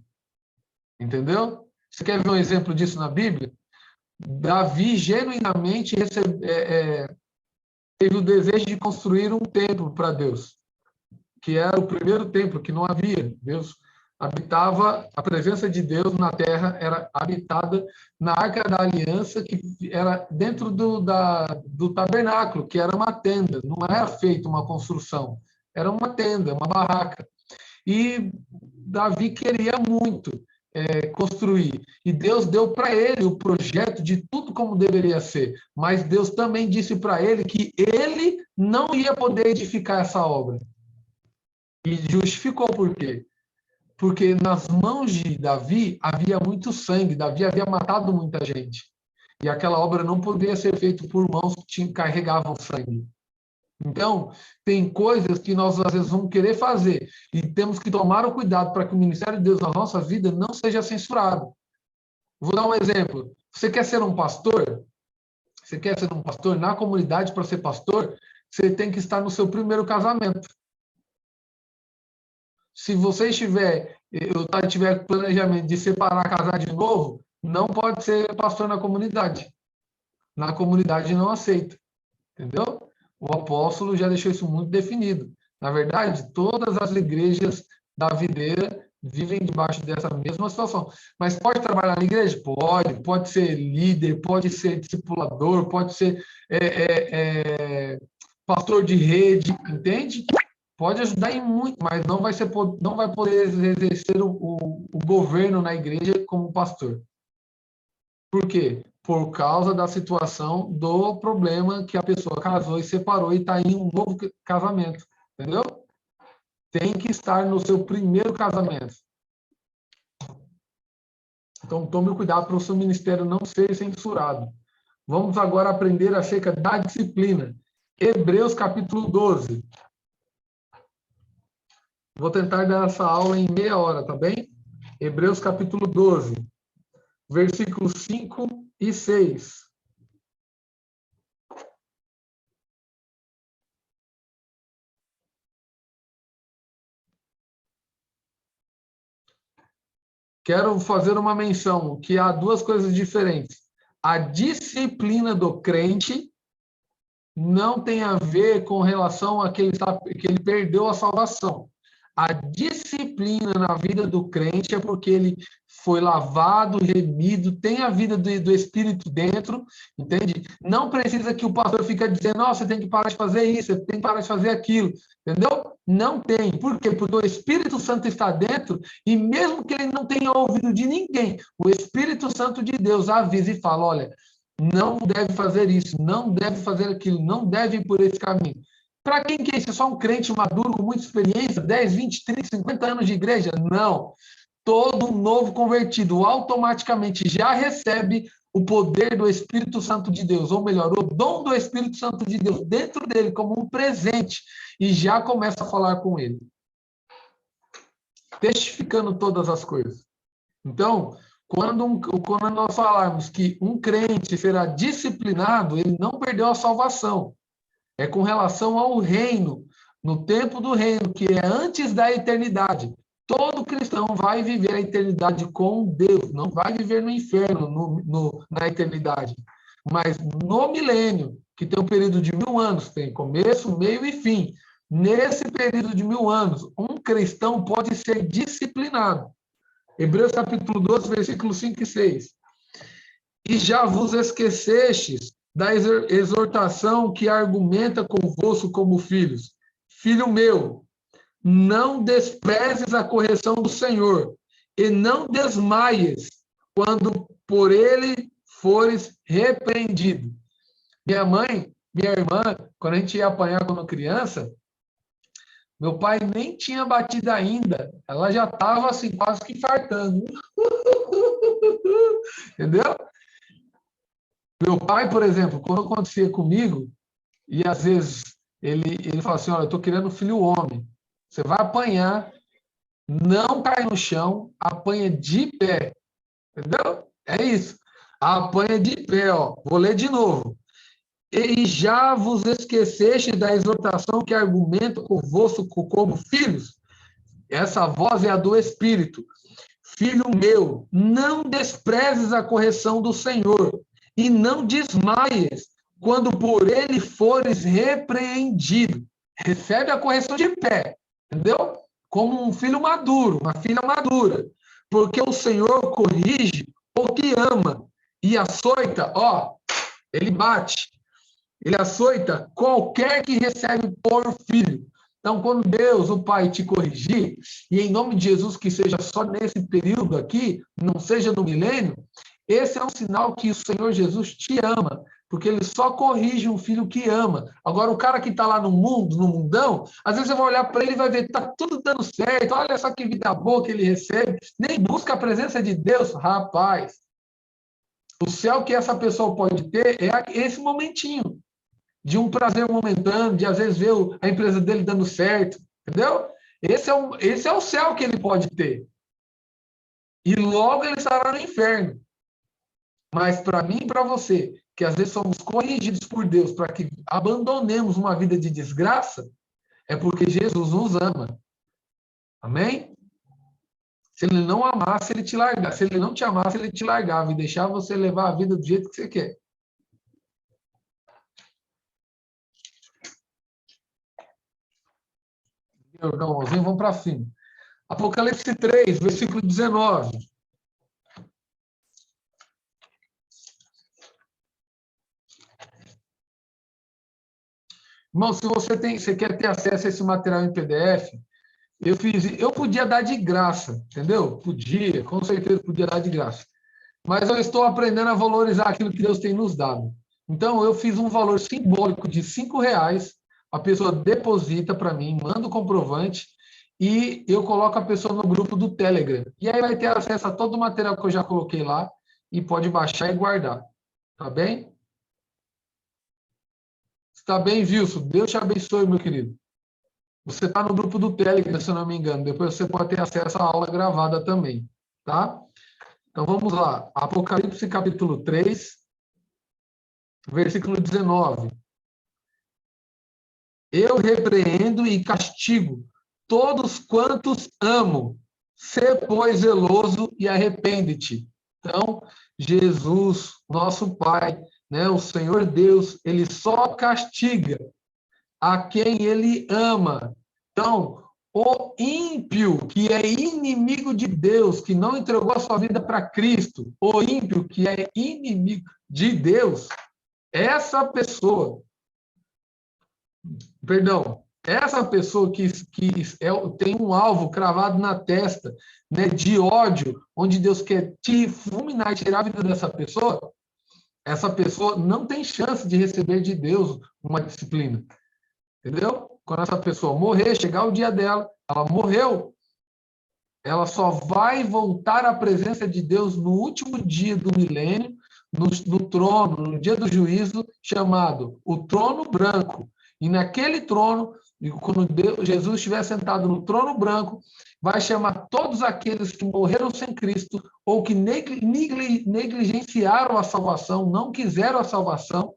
Entendeu? Você quer ver um exemplo disso na Bíblia? Davi genuinamente teve o desejo de construir um templo para Deus, que era o primeiro templo, que não havia. Deus habitava, a presença de Deus na terra era habitada na Arca da Aliança, que era dentro do tabernáculo, que era uma tenda, não era feita uma construção, era uma tenda, uma barraca. E Davi queria muito construir. E Deus deu para ele o projeto de tudo como deveria ser. Mas Deus também disse para ele que ele não ia poder edificar essa obra. E justificou por quê? Porque nas mãos de Davi havia muito sangue. Davi havia matado muita gente. E aquela obra não poderia ser feita por mãos que carregavam sangue. Então, tem coisas que nós, às vezes, vamos querer fazer e temos que tomar o cuidado para que o ministério de Deus na nossa vida não seja censurado. Vou dar um exemplo. Você quer ser um pastor? Você quer ser um pastor? Na comunidade, para ser pastor, você tem que estar no seu primeiro casamento. Se você tiver planejamento de separar, casar de novo, não pode ser pastor na comunidade. Na comunidade não aceita. Entendeu? O apóstolo já deixou isso muito definido. Na verdade, todas as igrejas da videira vivem debaixo dessa mesma situação. Mas pode trabalhar na igreja? Pode ser líder, pode ser discipulador, pode ser pastor de rede, entende? Pode ajudar em muito, mas não vai poder exercer o governo na igreja como pastor. Por quê? por causa da situação do problema que a pessoa casou e separou e está em um novo casamento, entendeu? Tem que estar no seu primeiro casamento. Então, tome cuidado para o seu ministério não ser censurado. Vamos agora aprender acerca da disciplina. Hebreus capítulo 12. Vou tentar dar essa aula em meia hora, tá bem? Hebreus capítulo 12, versículos 5 e 6. Quero fazer uma menção que há duas coisas diferentes. A disciplina do crente não tem a ver com relação a que ele perdeu a salvação. A disciplina na vida do crente é porque ele foi lavado, remido, tem a vida do Espírito dentro, entende? Não precisa que o pastor fique dizendo, você tem que parar de fazer isso, você tem que parar de fazer aquilo, entendeu? Não tem. Por quê? Porque o Espírito Santo está dentro e mesmo que ele não tenha ouvido de ninguém, o Espírito Santo de Deus avisa e fala, olha, não deve fazer isso, não deve fazer aquilo, não deve ir por esse caminho. Para quem que é isso? É só um crente maduro, com muita experiência, 10, 20, 30, 50 anos de igreja? Não. Todo novo convertido automaticamente já recebe o poder do Espírito Santo de Deus, ou melhor, o dom do Espírito Santo de Deus dentro dele como um presente e já começa a falar com ele, testificando todas as coisas. Então, quando nós falarmos que um crente será disciplinado, ele não perdeu a salvação. É com relação ao reino, no tempo do reino, que é antes da eternidade. Todo cristão vai viver a eternidade com Deus, não vai viver no inferno na eternidade. Mas no milênio, que tem um período de 1000 anos, tem começo, meio e fim. Nesse período de 1000 anos, um cristão pode ser disciplinado. Hebreus capítulo 12, versículos 5 e 6. E já vos esquecestes da exortação que argumenta convosco como filhos. Filho meu, não desprezes a correção do Senhor, e não desmaies quando por ele fores repreendido. Minha mãe, minha irmã, quando a gente ia apanhar quando criança, meu pai nem tinha batido ainda, ela já estava assim, quase que infartando. Entendeu? Meu pai, por exemplo, quando acontecia comigo, e às vezes ele fala assim, olha, eu estou querendo um filho homem, você vai apanhar, não cai no chão, apanha de pé, entendeu? É isso, apanha de pé, ó. Vou ler de novo. E já vos esqueceste da exortação que argumenta convosco como filhos? Essa voz é a do Espírito. Filho meu, não desprezes a correção do Senhor, e não desmaies quando por ele fores repreendido. Recebe a correção de pé, entendeu? Como um filho maduro, uma filha madura. Porque o Senhor corrige o que ama e açoita, ó, ele bate, ele açoita qualquer que recebe por filho. Então, quando Deus, o Pai, te corrigir, e em nome de Jesus que seja só nesse período aqui, não seja no milênio, esse é um sinal que o Senhor Jesus te ama, porque ele só corrige um filho que ama. Agora, o cara que está lá no mundo, no mundão, às vezes você vai olhar para ele e vai ver, está tudo dando certo, olha só que vida boa que ele recebe, nem busca a presença de Deus. Rapaz, o céu que essa pessoa pode ter é esse momentinho, de um prazer momentâneo, de às vezes ver a empresa dele dando certo, entendeu? Esse é o céu que ele pode ter. E logo ele estará no inferno. Mas para mim e para você, que às vezes somos corrigidos por Deus para que abandonemos uma vida de desgraça, é porque Jesus nos ama. Amém? Se ele não amasse, ele te largava. Se ele não te amasse, ele te largava e deixava você levar a vida do jeito que você quer. Irmãozinho, vamos para cima. Apocalipse 3, versículo 19. Irmão, se você quer ter acesso a esse material em PDF, eu podia dar de graça, entendeu? Podia, com certeza podia dar de graça. mas eu estou aprendendo a valorizar aquilo que Deus tem nos dado. Então, eu fiz um valor simbólico de R$ 5, a pessoa deposita para mim, manda o comprovante, e eu coloco a pessoa no grupo do Telegram. E aí vai ter acesso a todo o material que eu já coloquei lá, e pode baixar e guardar. Tá bem? Está bem, Wilson? Deus te abençoe, meu querido. Você está no grupo do Telegram, se eu não me engano. Depois você pode ter acesso à aula gravada também. Tá? Então vamos lá. Apocalipse capítulo 3, versículo 19. Eu repreendo e castigo todos quantos amo. Sê, pois, zeloso e arrepende-te. Então, Jesus, nosso Pai, né, o Senhor Deus, ele só castiga a quem ele ama. Então, o ímpio, que é inimigo de Deus, que não entregou a sua vida para Cristo, o ímpio, que é inimigo de Deus, essa pessoa, essa pessoa que tem um alvo cravado na testa, né, de ódio, onde Deus quer te fulminar e tirar a vida dessa pessoa, essa pessoa não tem chance de receber de Deus uma disciplina. Entendeu? Quando essa pessoa morrer, chegar o dia dela, ela morreu, ela só vai voltar à presença de Deus no último dia do milênio, no trono, no dia do juízo, chamado o trono branco. E naquele trono, quando Jesus estiver sentado no trono branco, vai chamar todos aqueles que morreram sem Cristo ou que negligenciaram a salvação, não quiseram a salvação.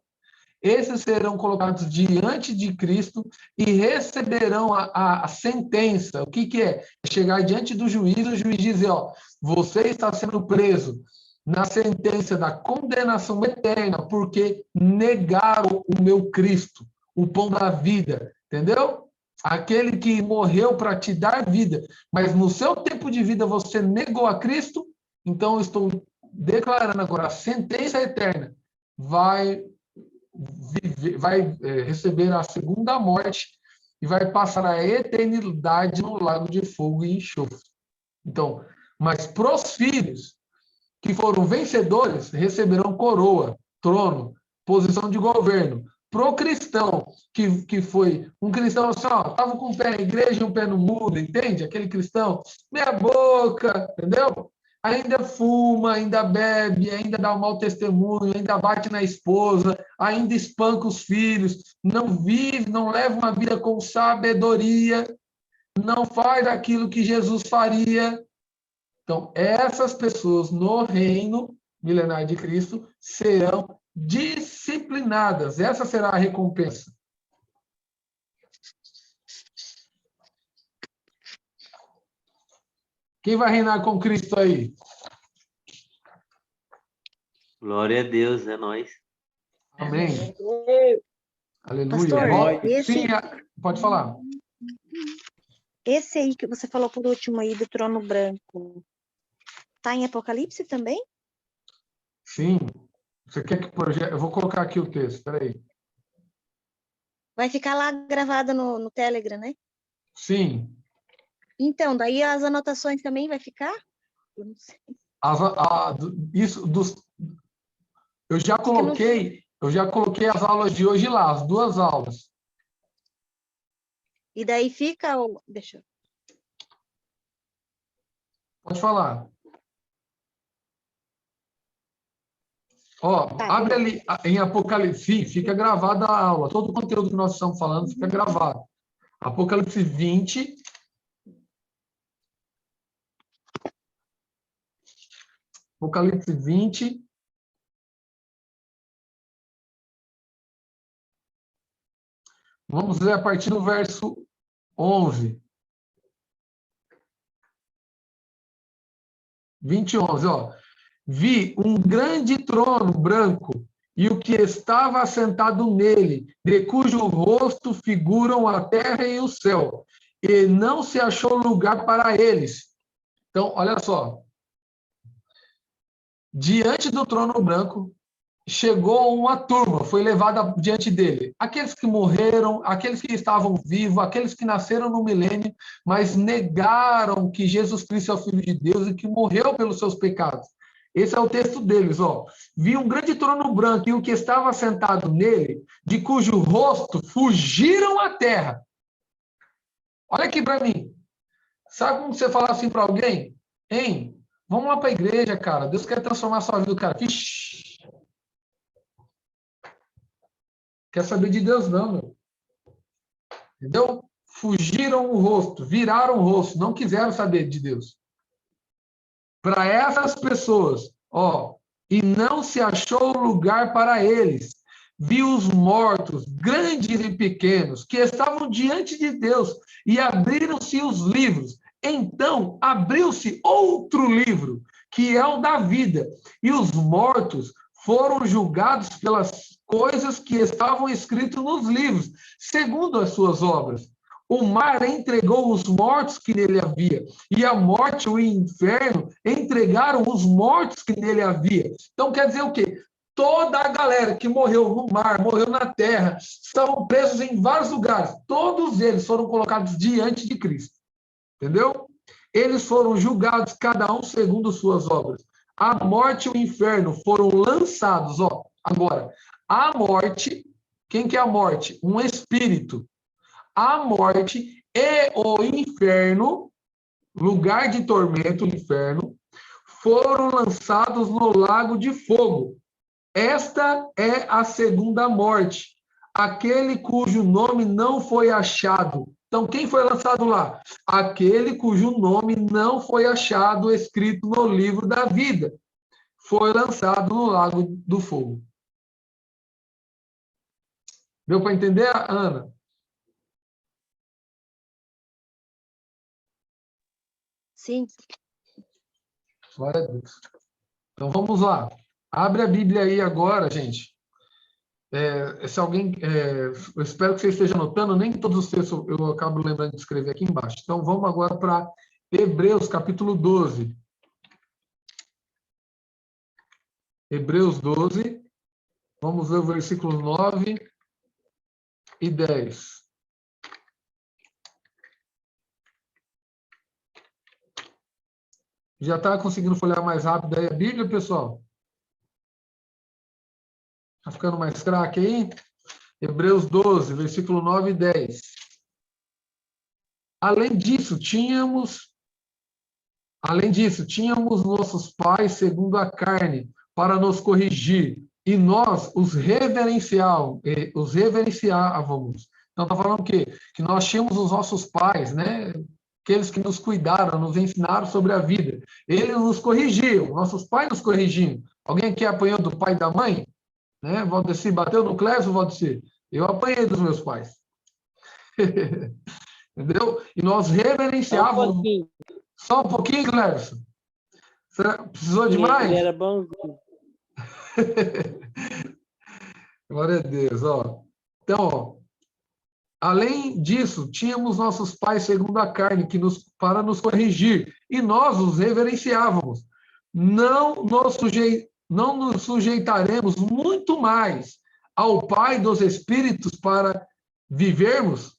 Esses serão colocados diante de Cristo e receberão a sentença. O que é? Chegar diante do juiz, o juiz dizer, ó, você está sendo preso na sentença da condenação eterna, porque negaram o meu Cristo, o pão da vida, entendeu? Aquele que morreu para te dar vida, mas no seu tempo de vida você negou a Cristo, então eu estou declarando agora a sentença eterna vai receber a segunda morte e vai passar a eternidade no lago de fogo e enxofre. Então, mas pros filhos que foram vencedores, receberão coroa, trono, posição de governo. Pro cristão, que foi um cristão assim, ó, estava com um pé na igreja e um pé no muro, entende? Aquele cristão, meia boca, entendeu? Ainda fuma, ainda bebe, ainda dá um mau testemunho, ainda bate na esposa, ainda espanca os filhos, não vive, não leva uma vida com sabedoria, não faz aquilo que Jesus faria. Então, essas pessoas no reino milenar de Cristo serão disciplinadas. Essa será a recompensa. Quem vai reinar com Cristo aí? Glória a Deus, é nós. Amém. Aleluia. Pastor, Sim, pode falar. Esse aí que você falou por último aí do trono branco, tá em Apocalipse também? Sim. Você quer que projeto? Eu vou colocar aqui o texto, espera aí. Vai ficar lá gravado no Telegram, né? Sim. Então, daí as anotações também vai ficar? Eu não sei. Eu já coloquei as aulas de hoje lá, as 2 aulas. E daí fica o... Deixa eu... Pode falar. Ó, Tá, abre ali em Apocalipse, fica gravada a aula. Todo o conteúdo que nós estamos falando fica gravado. Apocalipse 20. Apocalipse 20. Vamos ler a partir do verso 11. 20, 11, ó. Vi um grande trono branco e o que estava assentado nele, de cujo rosto figuram a terra e o céu, e não se achou lugar para eles. Então, olha só. Diante do trono branco, chegou uma turma, foi levada diante dele. Aqueles que morreram, aqueles que estavam vivos, aqueles que nasceram no milênio, mas negaram que Jesus Cristo é o Filho de Deus e que morreu pelos seus pecados. Esse é o texto deles, ó. Vi um grande trono branco e o que estava sentado nele, de cujo rosto fugiram à terra. Olha aqui para mim. Sabe como você falar assim para alguém? Hein? Vamos lá para a igreja, cara. Deus quer transformar a sua vida, cara. Vixe. Quer saber de Deus, não, meu. Entendeu? Fugiram o rosto, viraram o rosto, não quiseram saber de Deus. Para essas pessoas, ó, e não se achou lugar para eles. Vi os mortos, grandes e pequenos, que estavam diante de Deus, e abriram-se os livros. Então abriu-se outro livro, que é o da vida, e os mortos foram julgados pelas coisas que estavam escritas nos livros, segundo as suas obras. O mar entregou os mortos que nele havia, e a morte e o inferno entregaram os mortos que nele havia. Então quer dizer o quê? Toda a galera que morreu no mar, morreu na terra, estavam presos em vários lugares. Todos eles foram colocados diante de Cristo. Entendeu? Eles foram julgados, cada um segundo suas obras. A morte e o inferno foram lançados. Ó, agora, a morte, quem que é a morte? Um espírito. A morte e o inferno, lugar de tormento, o inferno, foram lançados no lago de fogo. Esta é a segunda morte, aquele cujo nome não foi achado. Então, quem foi lançado lá? Aquele cujo nome não foi achado escrito no livro da vida. Foi lançado no lago do fogo. Deu para entender, Ana? Sim. Glória a Deus. Então, vamos lá. Abre a Bíblia aí agora, gente. Se alguém... eu espero que você esteja anotando, nem todos os textos eu acabo lembrando de escrever aqui embaixo. Então, vamos agora para Hebreus, capítulo 12. Hebreus 12. Vamos ver o versículo 9 e 10. Já está conseguindo folhear mais rápido aí a Bíblia, pessoal? Está ficando mais craque aí? Hebreus 12, versículo 9 e 10. Além disso, tínhamos nossos pais segundo a carne, para nos corrigir, e nós os reverenciávamos. Então, está falando o quê? Que nós tínhamos os nossos pais, né? Aqueles que nos cuidaram, nos ensinaram sobre a vida. Eles nos corrigiam, nossos pais nos corrigiam. Alguém aqui apanhou do pai e da mãe? Né? Valdeci bateu no Clésio, Valdeci? Eu apanhei dos meus pais. Entendeu? E nós reverenciávamos... Só um pouquinho, Clésio? Precisou de mais? Ele era bom. Glória a Deus. Ó. Então, ó, além disso, tínhamos nossos pais segundo a carne, para nos corrigir, e nós os reverenciávamos. Não nos sujeitaremos muito mais ao Pai dos Espíritos para vivermos?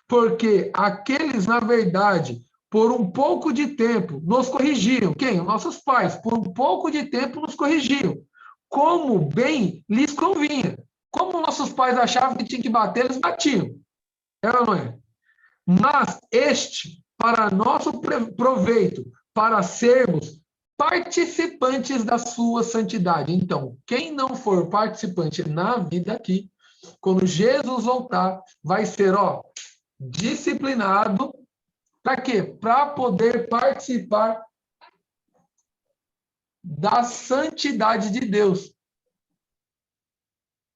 Porque aqueles, na verdade, por um pouco de tempo, nos corrigiam. Quem? Nossos pais. Por um pouco de tempo, nos corrigiam. Como bem lhes convinha. Como nossos pais achavam que tinha que bater, eles batiam. É ou não é? Mas para nosso proveito, para sermos participantes da sua santidade. Então, quem não for participante na vida aqui, quando Jesus voltar, vai ser, ó, disciplinado. Para quê? Para poder participar da santidade de Deus.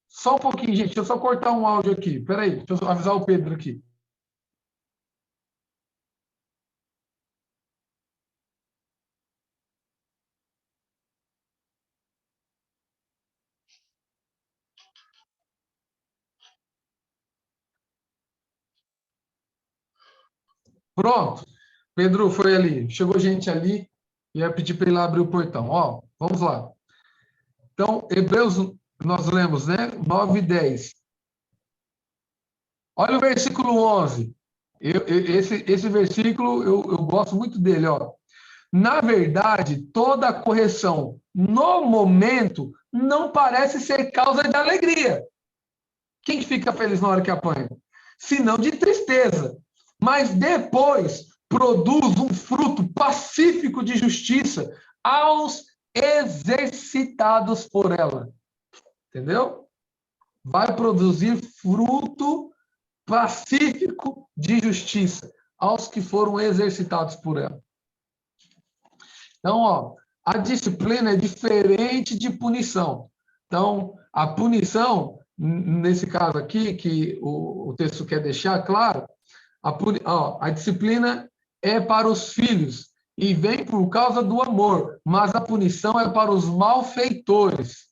Só um pouquinho, gente. Deixa eu só cortar um áudio aqui. Espera aí, deixa eu avisar o Pedro aqui. Pronto. Pedro foi ali. Chegou gente ali. E ia pedir para ele abrir o portão. Ó, vamos lá. Então, Hebreus, nós lemos, né? 9 e 10. Olha o versículo 11. Esse versículo, eu gosto muito dele, ó. Na verdade, toda correção no momento, não parece ser causa de alegria. Quem fica feliz na hora que apanha? Senão de tristeza. Mas depois produz um fruto pacífico de justiça aos exercitados por ela. Entendeu? Vai produzir fruto pacífico de justiça aos que foram exercitados por ela. Então, ó, a disciplina é diferente de punição. Então, a punição, nesse caso aqui, que o texto quer deixar claro, a disciplina é para os filhos e vem por causa do amor, mas a punição é para os malfeitores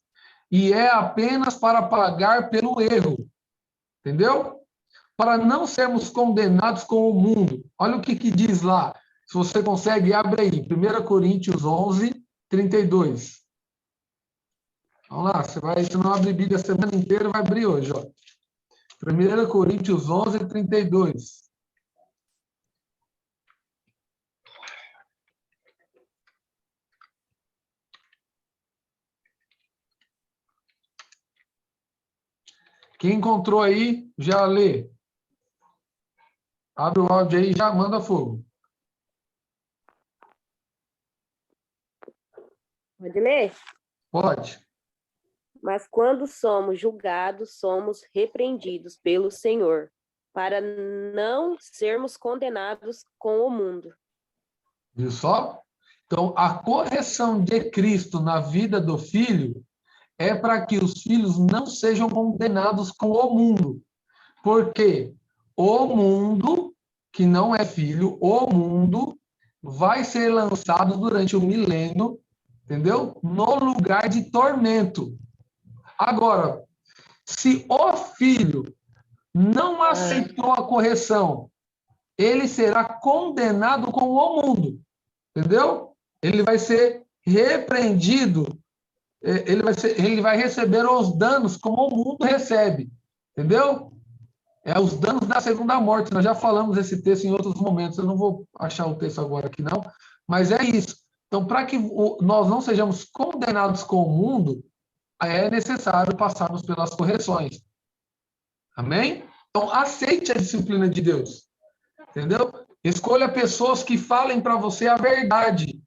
e é apenas para pagar pelo erro. Entendeu? Para não sermos condenados com o mundo. Olha o que diz lá. Se você consegue, abre aí. 1 Coríntios 11, 32. Vamos lá, você não abre Bíblia a semana inteira, vai abrir hoje. Ó. 1 Coríntios 11, 32. Quem encontrou aí, já lê. Abre o áudio aí e já manda fogo. Pode ler? Pode. Mas quando somos julgados, somos repreendidos pelo Senhor, para não sermos condenados com o mundo. Viu só? Então, a correção de Cristo na vida do filho é para que os filhos não sejam condenados com o mundo. Porque o mundo, que não é filho, o mundo vai ser lançado durante o milênio, entendeu? No lugar de tormento. Agora, se o filho não aceitou a correção, ele será condenado com o mundo, entendeu? Ele vai ser repreendido, ele vai receber os danos como o mundo recebe, entendeu? É os danos da segunda morte. Nós já falamos esse texto em outros momentos, eu não vou achar o texto agora aqui não, mas é isso. Então, para que nós não sejamos condenados com o mundo, é necessário passarmos pelas correções. Amém? Então, aceite a disciplina de Deus. Entendeu? Escolha pessoas que falem para você a verdade.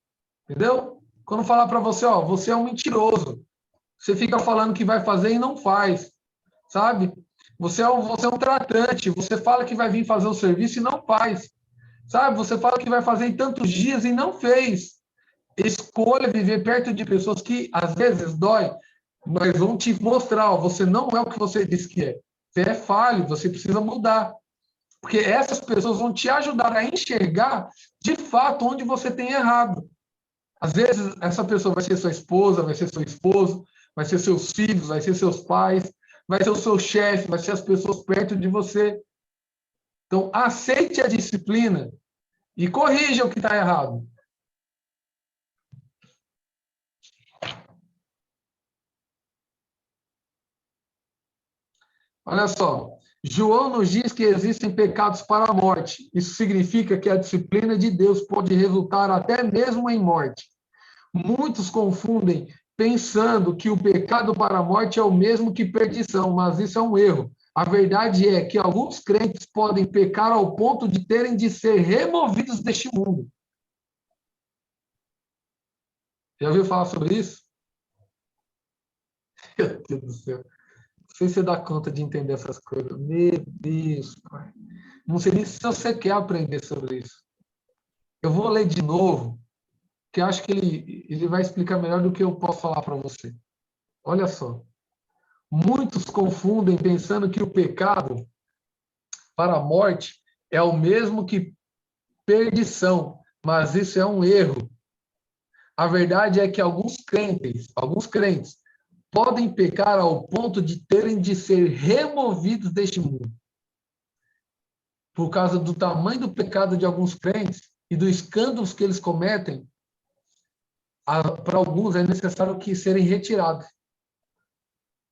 Entendeu? Quando falar para você, ó, você é um mentiroso. Você fica falando que vai fazer e não faz. Sabe? Você é um tratante. Você fala que vai vir fazer o serviço e não faz. Sabe? Você fala que vai fazer em tantos dias e não fez. Escolha viver perto de pessoas que, às vezes, dói, mas vão te mostrar, ó, você não é o que você diz que é. Você é falho, você precisa mudar. Porque essas pessoas vão te ajudar a enxergar, de fato, onde você tem errado. Às vezes, essa pessoa vai ser sua esposa, vai ser seu esposo, vai ser seus filhos, vai ser seus pais, vai ser o seu chefe, vai ser as pessoas perto de você. Então, aceite a disciplina e corrija o que está errado. Olha só, João nos diz que existem pecados para a morte. Isso significa que a disciplina de Deus pode resultar até mesmo em morte. Muitos confundem pensando que o pecado para a morte é o mesmo que perdição, mas isso é um erro. A verdade é que alguns crentes podem pecar ao ponto de terem de ser removidos deste mundo. Já ouviu falar sobre isso? Meu Deus do céu. Não sei se você dá conta de entender essas coisas. Meu Deus, pai. Não sei nem se você quer aprender sobre isso. Eu vou ler de novo, que acho que ele vai explicar melhor do que eu posso falar para você. Olha só. Muitos confundem pensando que o pecado para a morte é o mesmo que perdição, mas isso é um erro. A verdade é que alguns crentes podem pecar ao ponto de terem de ser removidos deste mundo. Por causa do tamanho do pecado de alguns crentes e dos escândalos que eles cometem, para alguns é necessário que serem retirados.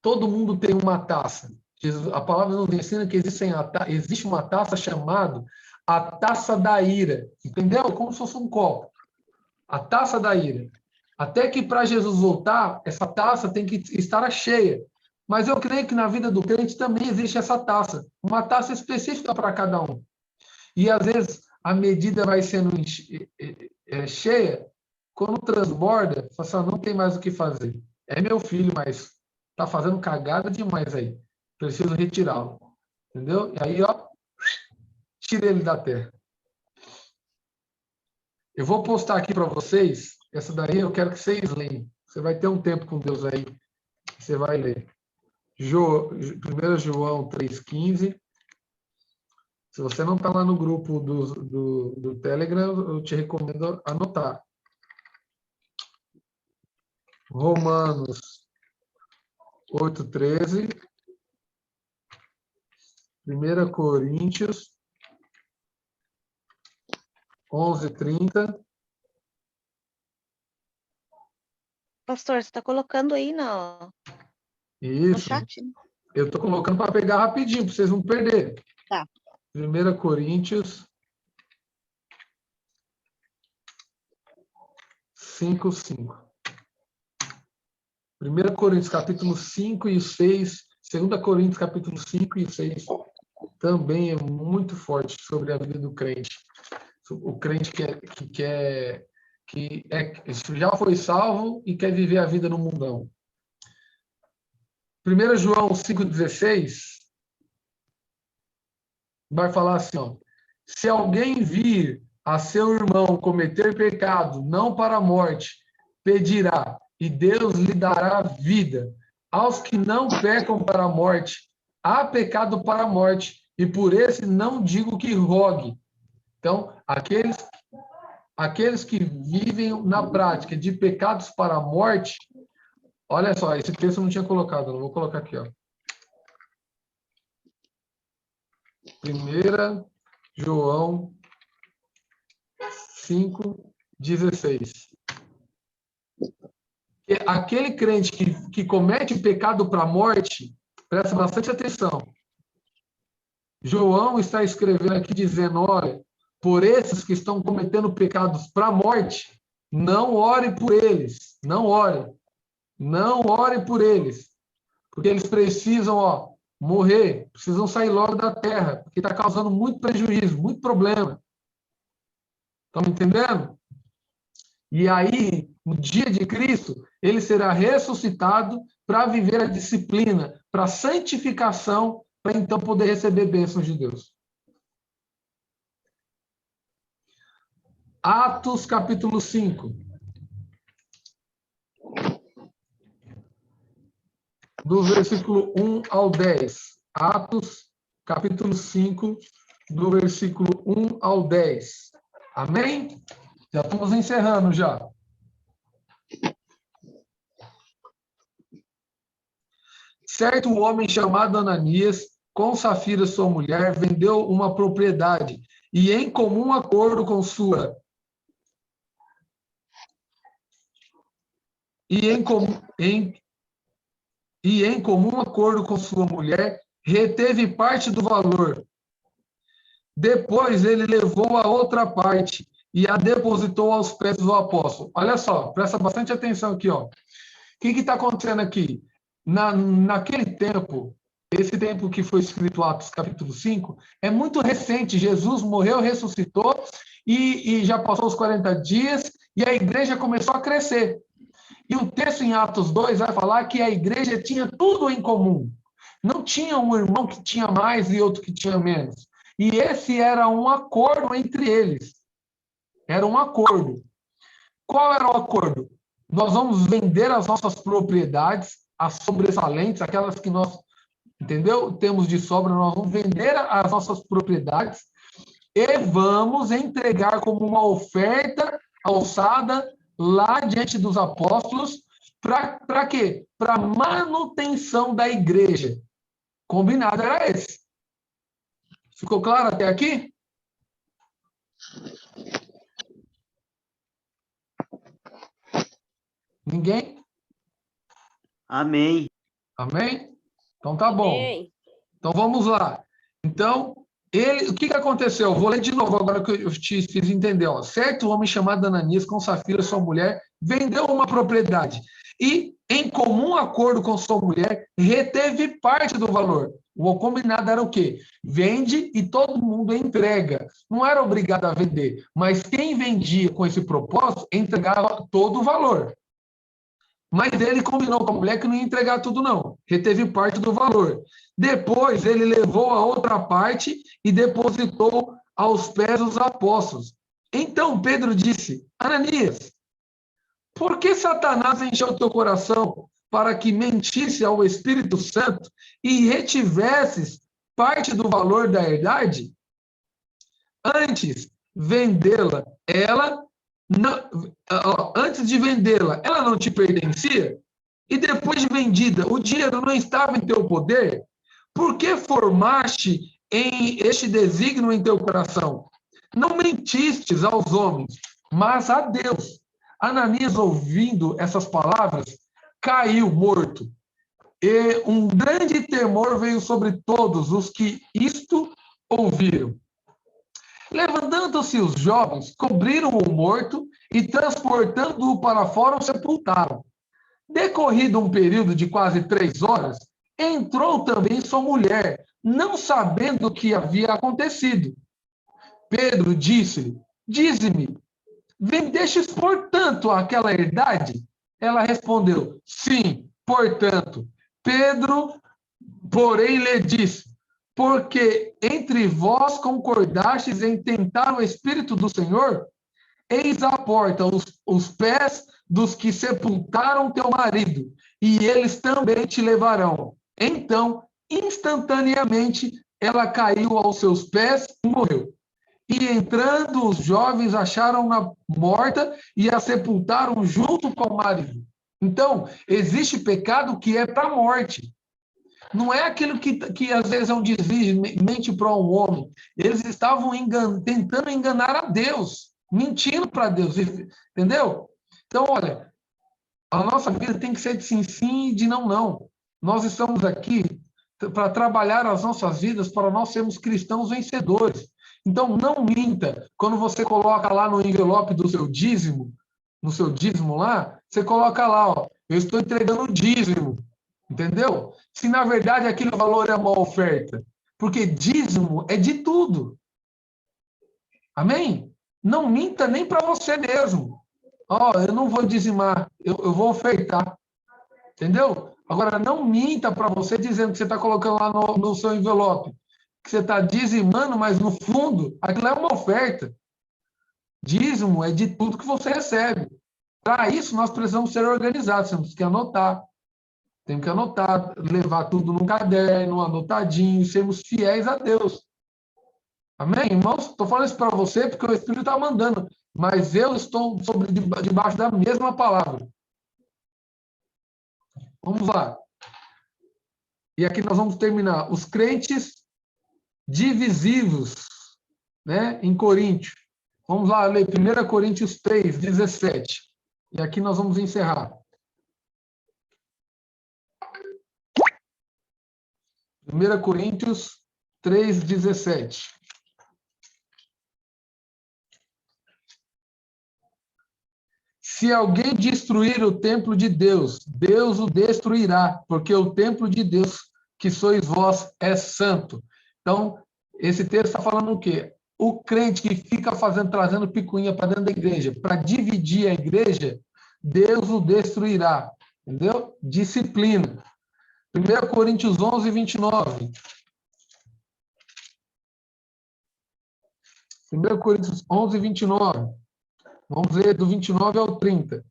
Todo mundo tem uma taça. A palavra nos ensina que existe uma taça chamada a taça da ira. Entendeu? Como se fosse um copo. A taça da ira. Até que para Jesus voltar, essa taça tem que estar cheia. Mas eu creio que na vida do crente também existe essa taça, uma taça específica para cada um. E às vezes a medida vai sendo cheia, quando transborda, você fala, não tem mais o que fazer. É meu filho, mas está fazendo cagada demais aí. Preciso retirá-lo. Entendeu? E aí, ó, tira ele da terra. Eu vou postar aqui para vocês. Essa daí eu quero que vocês leiam. Você vai ter um tempo com Deus aí. Você vai ler. 1 João 3,15. Se você não está lá no grupo do Telegram, eu te recomendo anotar. Romanos 8,13. 1 Coríntios 11:30. Pastor, você está colocando aí no Isso. chat? Né? Eu estou colocando para pegar rapidinho, para vocês não perderem. Tá. 1 Coríntios 5:5. 1 Coríntios capítulo 5 e 6. 2 Coríntios capítulo 5 e 6. Também é muito forte sobre a vida do crente. O crente que já foi salvo e quer viver a vida no mundão. 1 João 5,16 vai falar assim, ó, se alguém vir a seu irmão cometer pecado, não para a morte, pedirá, e Deus lhe dará vida. Aos que não pecam para a morte, há pecado para a morte, e por esse não digo que rogue. Então, aqueles que vivem na prática de pecados para a morte, olha só, esse texto eu não tinha colocado, eu vou colocar aqui, ó. 1 João 5,16. Aquele crente que comete pecado para a morte, presta bastante atenção. João está escrevendo aqui dizendo, olha, por esses que estão cometendo pecados para a morte, não ore por eles, não ore. Não ore por eles, porque eles precisam, ó, morrer, precisam sair logo da terra, porque está causando muito prejuízo, muito problema. Estão me entendendo? E aí, no dia de Cristo, ele será ressuscitado para viver a disciplina, para a santificação, para então poder receber bênçãos de Deus. Atos capítulo 5. Do versículo 1 ao 10. Atos, capítulo 5, do versículo 1 ao 10. Amém? Já estamos encerrando já. Certo homem chamado Ananias, com Safira, sua mulher, vendeu uma propriedade e em comum acordo com sua... E em comum acordo com sua mulher, reteve parte do valor. Depois ele levou a outra parte e a depositou aos pés do apóstolo. Olha só, presta bastante atenção aqui, ó. O que está acontecendo aqui? Naquele tempo, esse tempo que foi escrito Atos capítulo 5, é muito recente. Jesus morreu, ressuscitou e já passou os 40 dias e a igreja começou a crescer. E o texto em Atos 2 vai falar que a igreja tinha tudo em comum. Não tinha um irmão que tinha mais e outro que tinha menos. E esse era um acordo entre eles. Era um acordo. Qual era o acordo? Nós vamos vender as nossas propriedades, as sobressalentes, aquelas que nós, entendeu? Temos de sobra, nós vamos vender as nossas propriedades e vamos entregar como uma oferta alçada lá diante dos apóstolos, para quê? Para manutenção da igreja. Combinado era esse. Ficou claro até aqui? Ninguém? Amém. Amém? Então tá bom. Amém. Então vamos lá. Então, O que aconteceu? Vou ler de novo agora que eu te fiz entender. Ó. Certo homem chamado Ananias, com Safira, sua mulher, vendeu uma propriedade e, em comum acordo com sua mulher, reteve parte do valor. O combinado era o quê? Vende e todo mundo entrega. Não era obrigado a vender, mas quem vendia com esse propósito entregava todo o valor. Mas ele combinou com a mulher que não ia entregar tudo, não. Reteve parte do valor. Depois, ele levou a outra parte e depositou aos pés dos apóstolos. Então, Pedro disse, Ananias, por que Satanás encheu o teu coração para que mentisse ao Espírito Santo e retivesses parte do valor da herdade? Antes, vendê-la, antes de vendê-la, ela não te pertencia? E depois de vendida, o dinheiro não estava em teu poder? Por que formaste este desígnio em teu coração? Não mentistes aos homens, mas a Deus. Ananias, ouvindo essas palavras, caiu morto. E um grande temor veio sobre todos os que isto ouviram. Levantando-se os jovens, cobriram o morto e, transportando-o para fora, o sepultaram. Decorrido um período de quase 3 horas, entrou também sua mulher, não sabendo o que havia acontecido. Pedro disse-lhe, dize-me, vendestes, portanto, aquela herdade? Ela respondeu, sim, portanto. Pedro, porém, lhe disse, porque entre vós concordastes em tentar o Espírito do Senhor? Eis à porta os pés dos que sepultaram teu marido, e eles também te levarão. Então, instantaneamente, ela caiu aos seus pés e morreu. E entrando, os jovens acharam-na morta e a sepultaram junto com o marido. Então, existe pecado que é para a morte. Não é aquilo que às vezes é um desvio, mente para um homem. Eles estavam tentando enganar a Deus, mentindo para Deus, entendeu? Então, olha, a nossa vida tem que ser de sim, sim e de não, não. Nós estamos aqui para trabalhar as nossas vidas, para nós sermos cristãos vencedores. Então, não minta. Quando você coloca lá no envelope do seu dízimo, no seu dízimo lá, você coloca lá, ó, eu estou entregando o dízimo. Entendeu? Se na verdade aquele valor é uma oferta. Porque dízimo é de tudo. Amém? Não minta nem para você mesmo. Ó, eu não vou dizimar, eu vou ofertar. Entendeu? Agora, não minta para você dizendo que você está colocando lá no seu envelope, que você está dizimando, mas no fundo, aquilo é uma oferta. Dízimo é de tudo que você recebe. Para isso, nós precisamos ser organizados, temos que anotar. Temos que anotar, levar tudo num caderno, anotadinho, sermos fiéis a Deus. Amém, irmãos? Estou falando isso para você porque o Espírito está mandando, mas eu estou debaixo da mesma palavra. Vamos lá. E aqui nós vamos terminar. Os crentes divisivos, né, em Coríntios. Vamos lá ler 1 Coríntios 3, 17. E aqui nós vamos encerrar. 1 Coríntios 3, 17. Se alguém destruir o templo de Deus, Deus o destruirá, porque o templo de Deus, que sois vós, é santo. Então, esse texto está falando o quê? O crente que fica trazendo picuinha para dentro da igreja, para dividir a igreja, Deus o destruirá. Entendeu? Disciplina. 1 Coríntios 11, 29. 1 Coríntios 11, 29. Vamos ler do 29 ao 30.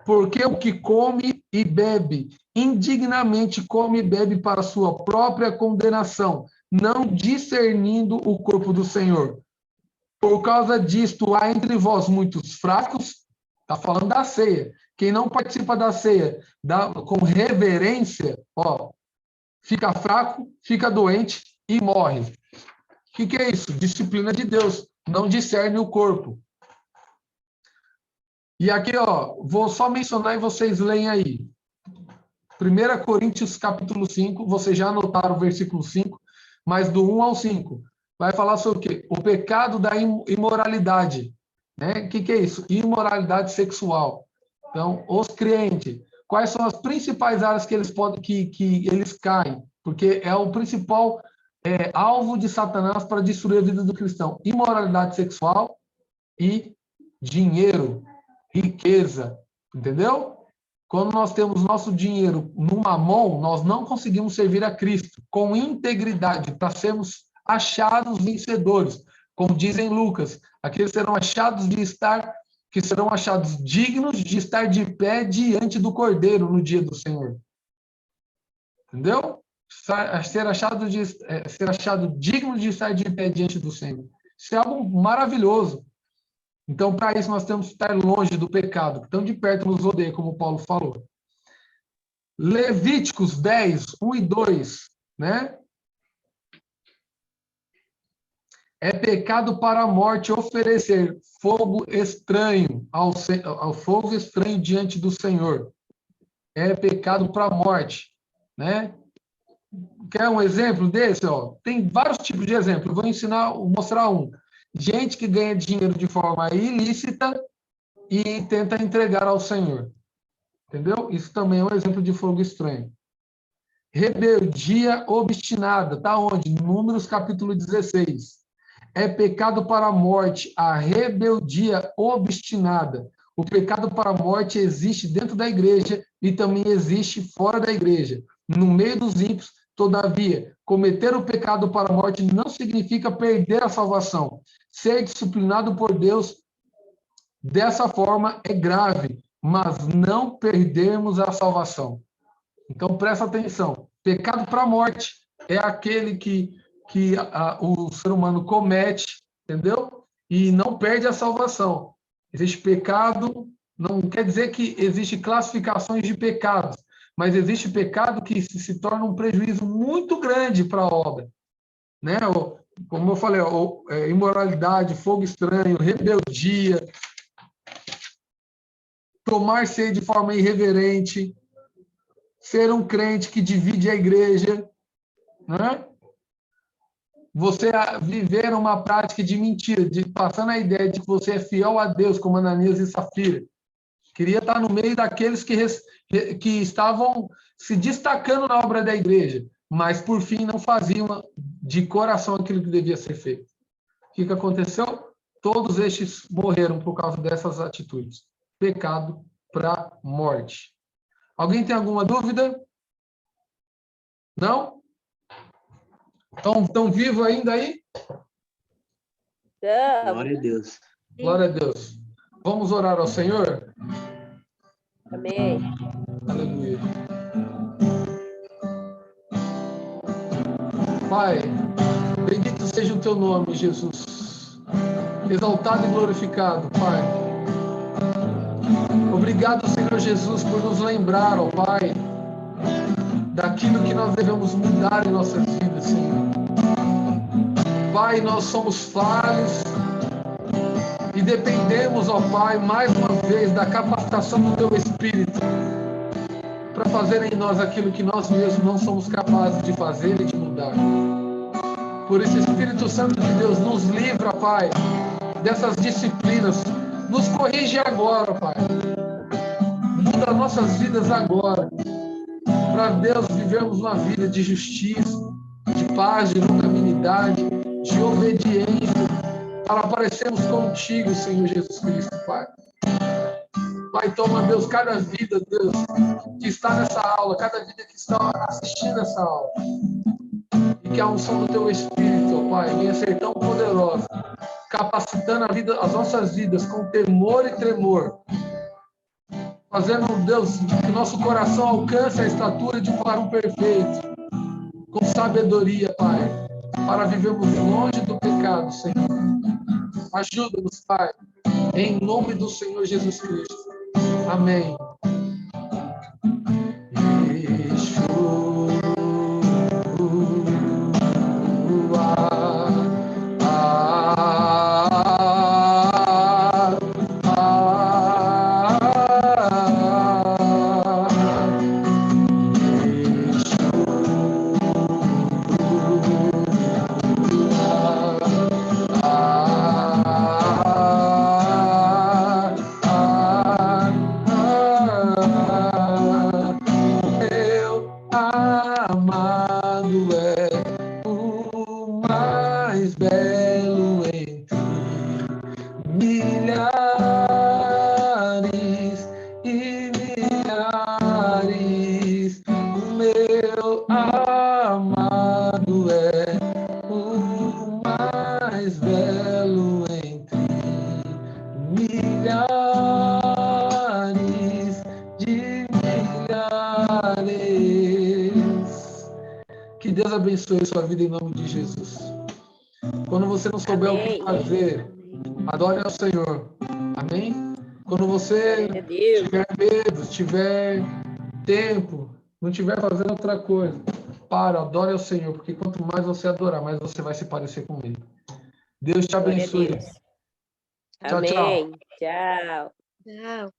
Porque o que come e bebe, indignamente come e bebe para sua própria condenação, não discernindo o corpo do Senhor. Por causa disto, há entre vós muitos fracos, está falando da ceia. Quem não participa da ceia com reverência, ó, fica fraco, fica doente e morre. O que é isso? Disciplina de Deus. Não discerne o corpo. E aqui, ó, vou só mencionar e vocês leem aí. 1 Coríntios, capítulo 5, vocês já anotaram o versículo 5, mas do 1 ao 5. vai falar sobre o quê? O pecado da imoralidade. Né? O que é isso? Imoralidade sexual. Então, os crentes, quais são as principais áreas que eles podem, que eles caem? Porque é o principal alvo de Satanás para destruir a vida do cristão. Imoralidade sexual e dinheiro, riqueza, entendeu? Quando nós temos nosso dinheiro numa mão, nós não conseguimos servir a Cristo com integridade, para sermos achados vencedores. Como dizem Lucas, aqueles serão achados que serão achados dignos de estar de pé diante do Cordeiro no dia do Senhor. Entendeu? Ser achado digno de estar de pé diante do Senhor. Isso é algo maravilhoso. Então, para isso, nós temos que estar longe do pecado, que tão de perto nos odeia, como Paulo falou. Levíticos 10, 1 e 2, né? É pecado para a morte oferecer fogo estranho ao fogo estranho diante do Senhor. É pecado para a morte, né? Quer um exemplo desse? Ó? Tem vários tipos de exemplos. Vou mostrar um. Gente que ganha dinheiro de forma ilícita e tenta entregar ao Senhor. Entendeu? Isso também é um exemplo de fogo estranho. Rebeldia obstinada. Está onde? Números capítulo 16. É pecado para a morte a rebeldia obstinada. O pecado para a morte existe dentro da igreja e também existe fora da igreja. No meio dos ímpios, todavia, cometer o pecado para a morte não significa perder a salvação. Ser disciplinado por Deus dessa forma é grave, mas não perdermos a salvação. Então, presta atenção. Pecado para a morte é aquele que o ser humano comete, entendeu? E não perde a salvação. Existe pecado, não quer dizer que existe classificações de pecados, mas existe pecado que se torna um prejuízo muito grande para a obra. Né? Como eu falei, imoralidade, fogo estranho, rebeldia, tomar ceia de forma irreverente, ser um crente que divide a igreja, né? Você viver uma prática de mentira, passando a ideia de que você é fiel a Deus, como Ananias e Safira. Queria estar no meio daqueles que estavam se destacando na obra da igreja, mas, por fim, não faziam de coração aquilo que devia ser feito. O que aconteceu? Todos estes morreram por causa dessas atitudes. Pecado para morte. Alguém tem alguma dúvida? Não? Estão vivos ainda aí? Glória a Deus. Glória a Deus. Vamos orar ao Senhor? Amém. Aleluia. Pai, bendito seja o teu nome, Jesus. Exaltado e glorificado, Pai. Obrigado, Senhor Jesus, por nos lembrar, ó Pai, daquilo que nós devemos mudar em nossas vidas, Senhor. Pai, nós somos falhos e dependemos, ó Pai, mais uma vez da capacitação do Teu Espírito para fazer em nós aquilo que nós mesmos não somos capazes de fazer e de mudar. Por isso, Espírito Santo de Deus, nos livra, Pai, dessas disciplinas. Nos corrige agora, Pai. Muda nossas vidas agora. Para Deus vivermos uma vida de justiça, de paz, de longanimidade, de obediência, para aparecermos contigo, Senhor Jesus Cristo, Pai. Pai, toma, Deus, cada vida, Deus, que está nessa aula, cada vida que está assistindo essa aula. E que a unção do Teu Espírito, Pai, venha ser tão poderosa, capacitando as nossas vidas com temor e tremor, fazendo, Deus, que nosso coração alcance a estatura de um varão perfeito, com sabedoria, Pai, para vivermos longe do pecado, Senhor. Ajuda-nos, Pai, em nome do Senhor Jesus Cristo. Amém. Que Deus abençoe sua vida em nome de Jesus. Quando você não souber o que fazer, adore ao Senhor. Amém? Quando você tiver medo, tiver tempo, não tiver fazendo outra coisa, adore ao Senhor, porque quanto mais você adorar, mais você vai se parecer com Ele. Deus te abençoe. Amém. Tchau. Tchau.